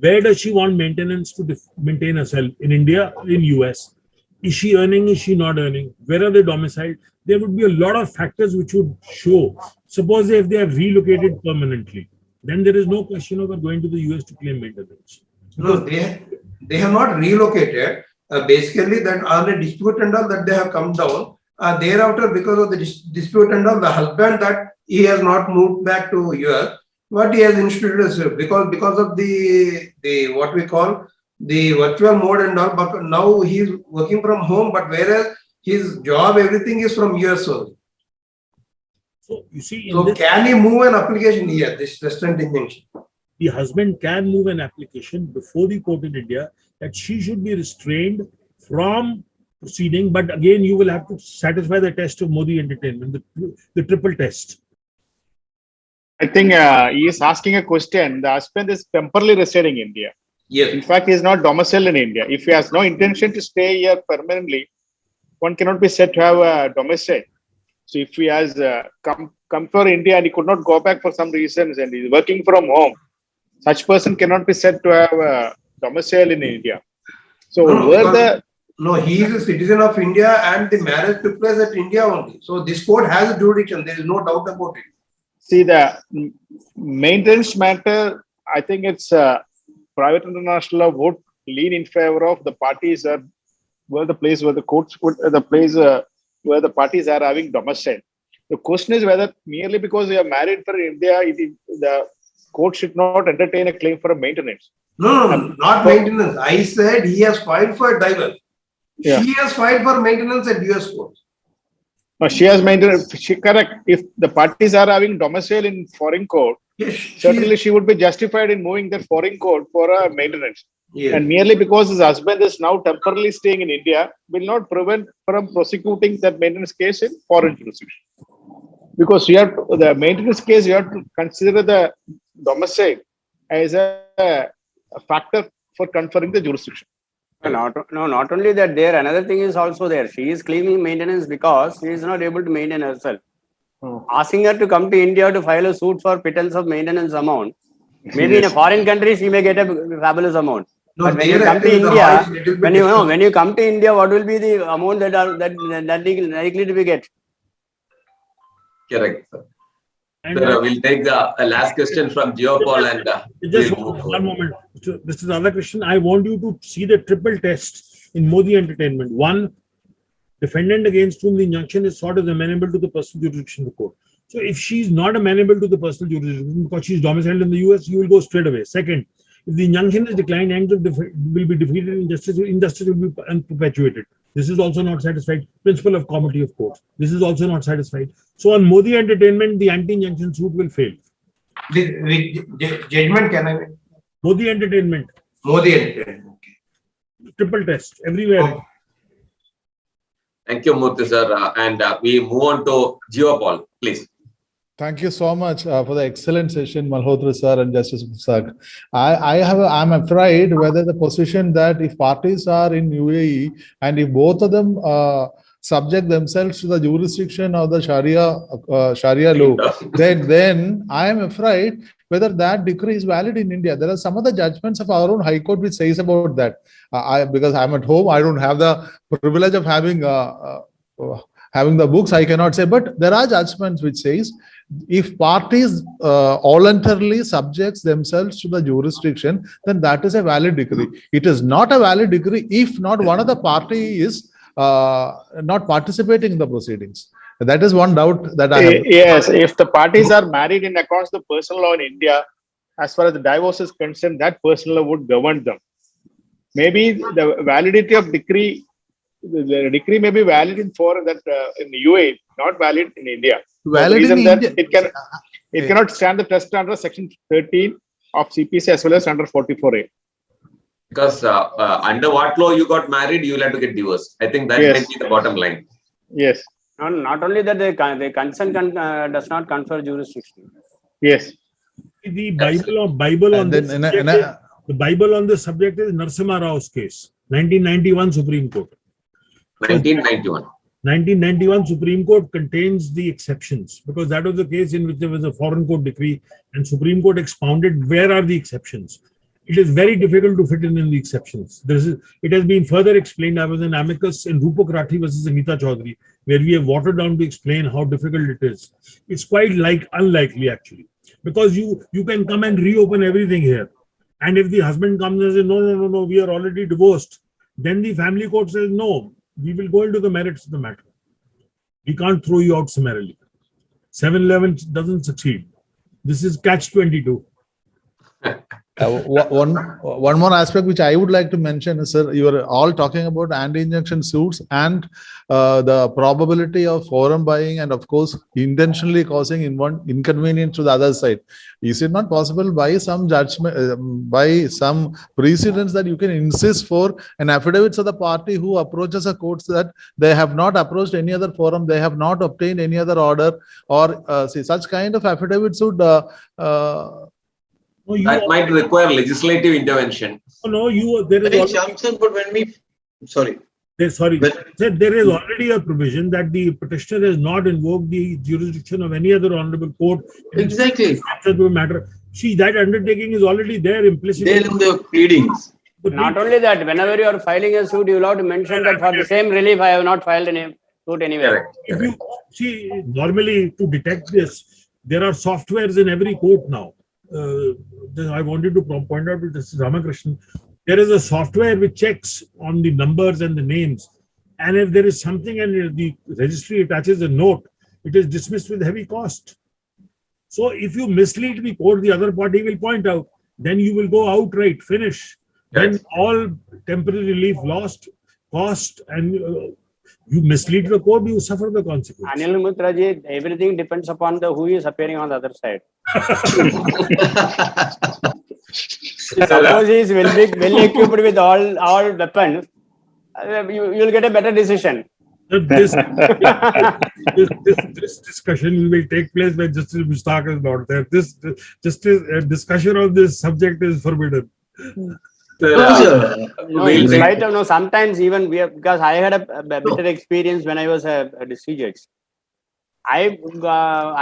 Where does she want maintenance to maintain herself? In India or in US? Is she earning? Is she not earning? Where are they domiciled? There would be a lot of factors which would show. Suppose if they have relocated permanently, then there is no question of her going to the US to claim maintenance. No, they have not relocated. Basically, that on a dispute and all that they have come down. Thereafter, because of the dispute and all, the husband that he has not moved back to US, what he has instituted is because of the what we call the virtual mode and all. But now he is working from home, but whereas his job, everything is from US only. So you see, So can he move an application here? This restraint injunction. The husband can move an application before the court in India that she should be restrained from proceeding. But again, you will have to satisfy the test of Modi entertainment, the triple test. I think he is asking a question. The husband is temporarily residing in India. Yes. In fact, he is not domiciled in India. If he has no intention to stay here permanently, one cannot be said to have a domicile. So if he has come for India and he could not go back for some reasons and he is working from home, such person cannot be said to have a domicile in India. So he is a citizen of India and the marriage took place at India only. So this court has a jurisdiction. There is no doubt about it. See, the maintenance matter, I think it's private international law would lean in favor of the parties where the place where the courts would the place where the parties are having domicile. The question is whether merely because you are married for India, the court should not entertain a claim for a maintenance. No, not maintenance. I said he has filed for divorce. Yeah. She has filed for maintenance at US court. No, she has maintenance. Correct. If the parties are having domicile in foreign court, Yes, certainly she would be justified in moving the foreign court for a maintenance. Yes. And merely because his husband is now temporarily staying in India will not prevent from prosecuting that maintenance case in foreign jurisdiction. Because you have to, the maintenance case, you have to consider the domicile as a factor for conferring the jurisdiction. Not only that, another thing is also there. She is claiming maintenance because she is not able to maintain herself. Asking her to come to India to file a suit for pittance of maintenance amount. Maybe in a foreign country, she may get a fabulous amount. No, but when you come to India, when you come to India, what will be the amount that likely to be get? Correct, sir. And Sir, we'll take the last question from Geopol and just we'll move one forward. moment. This is another question. I want you to see the triple test in Modi entertainment. One, defendant against whom the injunction is sought is amenable to the personal jurisdiction of the court. So if she's not amenable to the personal jurisdiction because she's domiciled in the US, you will go straight away. Second, if the injunction is declined, ends will be defeated, injustice will be perpetuated. This is also not satisfied. Principle of comity of courts. This is also not satisfied. So on Modi entertainment, the anti-injunction suit will fail. Judgment can I make? Modi entertainment, Modi entertainment. triple test everywhere. Okay. Thank you, Murthy sir. And we move on to Geopol, please. Thank you so much for the excellent session, Malhotra sir and Justice Mushtaq. I'm afraid whether the position that if parties are in UAE and if both of them subject themselves to the jurisdiction of the Sharia law, then I am afraid whether that decree is valid in India. There are some of the judgments of our own High Court which says about that. Because I'm at home, I don't have the privilege of having having the books, I cannot say, but there are judgments which says if parties voluntarily subjects themselves to the jurisdiction, then that is a valid decree. It is not a valid decree if not one of the party is not participating in the proceedings. That is one doubt that I have. Yes, if the parties are married in accordance to personal law in India, as far as the divorce is concerned, that personal law would govern them. Maybe the validity of decree, the decree may be valid in foreign, that in UAE, not valid in India. Valid the reason in that India. it cannot stand the test under section 13 of CPC as well as under 44A. Because under what law you got married, you will have to get divorced. I think that Yes. might be the bottom line. Yes, Not only that, the consent does not confer jurisdiction. yes. The Bible on And this then subject the Bible on this subject is Narasimha Rao's case, 1991 Supreme Court. 1991. 1991 Supreme Court contains the exceptions, because that was the case in which there was a foreign court decree and Supreme Court expounded where are the exceptions. It is very difficult to fit in the exceptions. It has been further explained. I was an amicus in Rupok Rathi versus Anita Chaudhary, where we have watered down to explain how difficult it is. It's quite unlikely actually, because you can come and reopen everything here. And if the husband comes and says, no, we are already divorced, then the family court says, no, we will go into the merits of the matter. We can't throw you out summarily. 711 doesn't succeed. This is catch-22. One more aspect which I would like to mention is, sir, you are all talking about anti-injunction suits and the probability of forum buying and of course intentionally causing inconvenience to the other side. Is it not possible by some judgment, by some precedents that you can insist for an affidavit of the party who approaches a court that they have not approached any other forum, they have not obtained any other order, or such kind of affidavits would That might require legislative intervention. There is already a provision that the petitioner has not invoked the jurisdiction of any other honorable court. Exactly. Matter. See, that undertaking is already there implicitly. There in the pleadings. Not only that, whenever you are filing a suit, you will have to mention that for the same relief, I have not filed any suit anywhere. Correct. If you see, normally to detect this, there are softwares in every court now. I wanted to point out to this Ramakrishnan, there is a software which checks on the numbers and the names, and if there is something and the registry attaches a note, it is dismissed with heavy cost. So if you mislead the court, the other party will point out, then you will go outright, finish. Then Yes. all temporary relief lost, cost, and you mislead the court, you suffer the consequence. Anil Mutraji, everything depends upon who is appearing on the other side. Suppose he is well equipped with all weapons, you will get a better decision. This discussion will take place when Justice Mustaq is not there. This discussion of this subject is forbidden. Sometimes even because I had a better experience when I was a district judge. I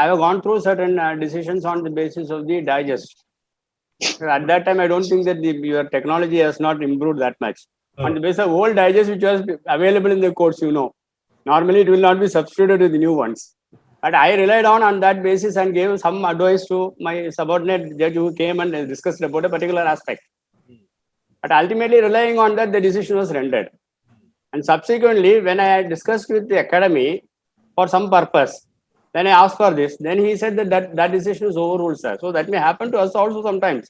have gone through certain decisions on the basis of the digest. At that time, I don't think that your technology has not improved that much. On the basis of old digest which was available in the courts, normally it will not be substituted with the new ones. But I relied on that basis and gave some advice to my subordinate judge who came and discussed about a particular aspect. But ultimately, relying on that, the decision was rendered. And subsequently, when I had discussed with the academy for some purpose, then I asked for this. Then he said that decision is overruled, sir. So that may happen to us also sometimes.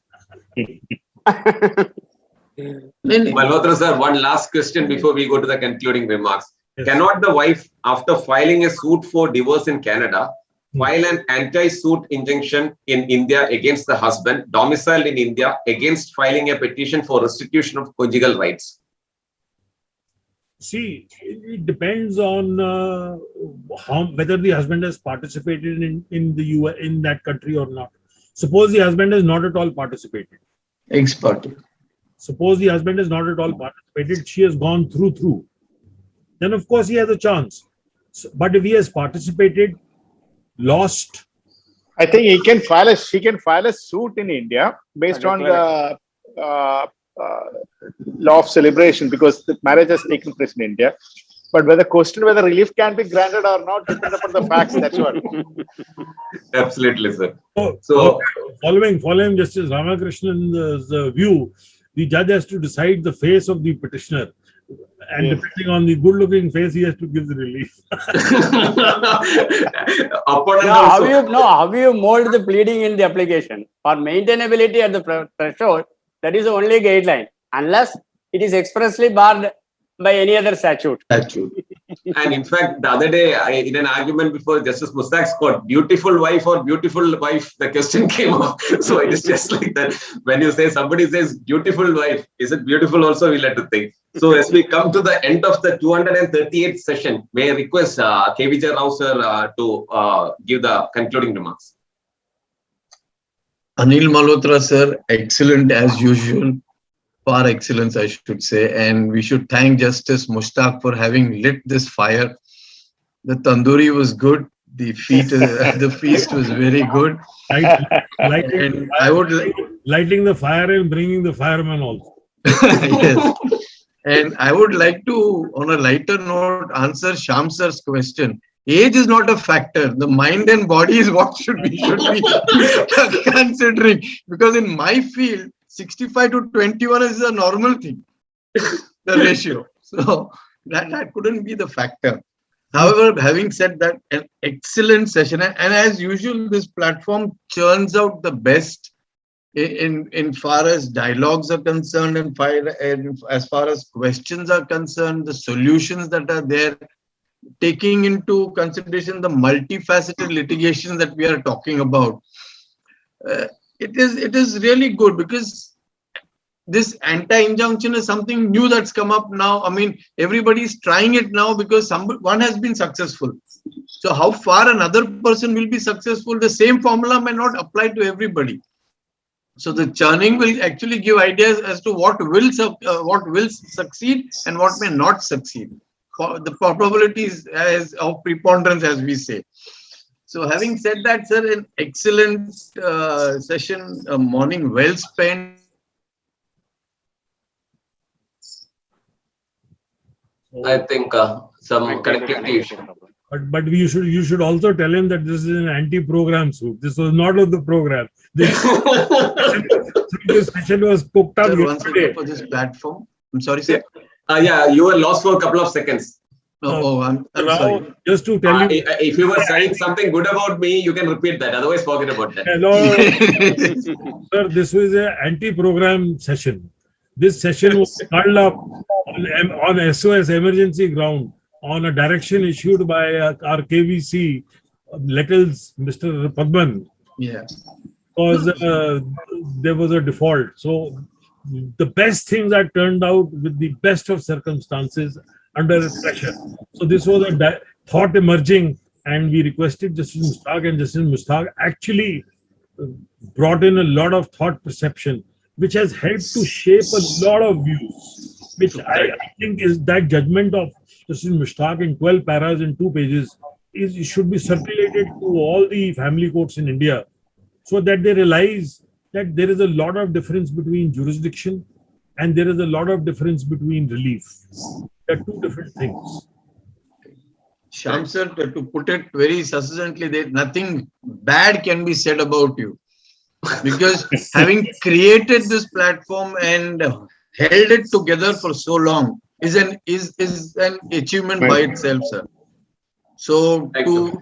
Malhotra sir, one last question before we go to the concluding remarks. Yes. Cannot the wife, after filing a suit for divorce in Canada, file an anti-suit injunction in India against the husband domiciled in India against filing a petition for restitution of conjugal rights? See, it depends on whether the husband has participated in the US, in that country or not. Suppose the husband has not at all participated. Suppose the husband has not at all participated, she has gone through. Then of course he has a chance. But if he has participated, lost, I think she can file a suit in India based on the law of celebration, because the marriage has taken place in India. But whether relief can be granted or not depends upon the facts. That's what. Absolutely, sir. So, So, following Justice Ramakrishna's view, the judge has to decide the face of the petitioner, and Yes. depending on the good-looking face, he has to give the relief. opponent Now, also. how you mold the pleading in the application for maintainability at the threshold? That is the only guideline, unless it is expressly barred by any other statute. And in fact, the other day, in an argument before Justice Mustaq's court, beautiful wife or beautiful wife, the question came up. So it is just like that. When you say somebody says beautiful wife, is it beautiful also? We'll have to think. So as we come to the end of the 238th session, may I request KVJ Rao sir to give the concluding remarks. Anil Malhotra sir, excellent as usual. Par excellence, I should say. And we should thank Justice Mushtaq for having lit this fire. The tandoori was good. The feast was very good. And I would Lighting the fire and bringing the fireman also. yes. And I would like to, on a lighter note, answer Shyam sir's question. Age is not a factor. The mind and body is what should be considering. Because in my field, 65 to 21 is a normal thing, the ratio. So that couldn't be the factor. However, having said that, an excellent session. And as usual, this platform churns out the best in far as dialogues are concerned and as far as questions are concerned, the solutions that are there, taking into consideration the multifaceted litigation that we are talking about. It is really good because this anti-injunction is something new that's come up now. I mean, everybody's trying it now because one has been successful. So how far another person will be successful, the same formula may not apply to everybody. So the churning will actually give ideas as to what will succeed and what may not succeed. The probabilities of preponderance, as we say. So having said that, sir, an excellent session, a morning well spent. I think some connectivity issue. But you should also tell him that this is an anti-program suit. This was not of the program. This session was cooked up Sir, once yesterday. again for this platform. I'm sorry, sir. Yeah, you were lost for a couple of seconds. I'm sorry. Just to tell you, If you were saying something good about me, you can repeat that. Otherwise, forget about that. Sir, this was an anti-program session. This session was called up on SOS emergency ground on a direction issued by our KVC, Lettles, Mr. Padman. Yeah. Because there was a default. So the best things that turned out with the best of circumstances under pressure. So this was a thought emerging, and we requested Justice Mushtaq, and Justice Mushtaq actually brought in a lot of thought perception, which has helped to shape a lot of views, which I think is that judgment of Justice Mushtaq in 12 paras in 2 pages should be circulated to all the family courts in India, so that they realize that there is a lot of difference between jurisdiction and there is a lot of difference between relief. They're 2 different things. Shyam sir, to put it very succinctly, nothing bad can be said about you. Because having created this platform and held it together for so long is an achievement by itself, sir. So to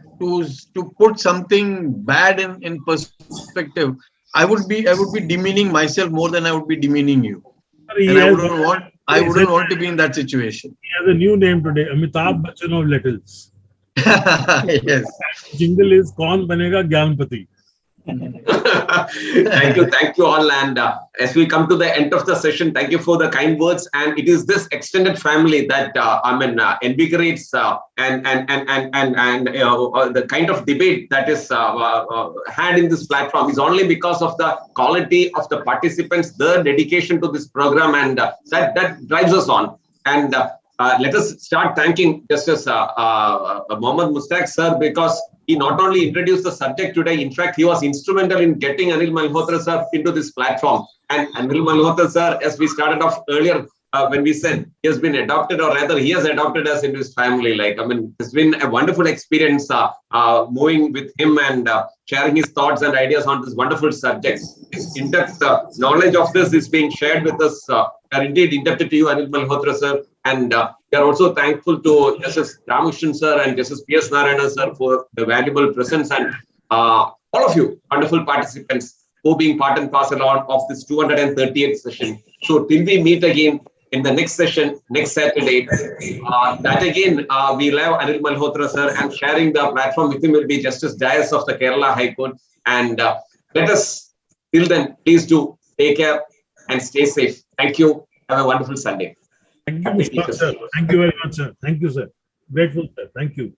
put something bad in perspective, I would be demeaning myself more than I would be demeaning you. And I wouldn't want to be in that situation. He has a new name today, Amitabh Bachchan of Lettles. Yes. Jingle is Kaun Banega Gyanpati. Thank you all. And as we come to the end of the session, thank you for the kind words. And it is this extended family that invigorates and the kind of debate that is had in this platform is only because of the quality of the participants, their dedication to this program, and that drives us on. And let us start thanking Justice Mohammad Mushtaq sir, because he not only introduced the subject today, in fact, he was instrumental in getting Anil Malhotra sir into this platform. And Anil Malhotra sir, as we started off earlier, when we said he has been adopted, or rather he has adopted us into his family. Like, I mean, it's been a wonderful experience moving with him and sharing his thoughts and ideas on this wonderful subject. His in-depth knowledge of this is being shared with us. We are indeed indebted to you, Anil Malhotra sir, and we are also thankful to Justice Ramakrishnan sir and Justice P.S. Narayana sir for the valuable presence, and all of you wonderful participants for being part and parcel of this 238th session. So till we meet again in the next session, next Saturday, that again, we'll have Anil Malhotra sir, and sharing the platform with him will be Justice Jayas of the Kerala High Court. And let us, till then, please do take care and stay safe. Thank you. Have a wonderful Sunday. Thank you, Mr. Sir. Thank you very much, sir. Thank you, sir. Grateful, sir. Thank you.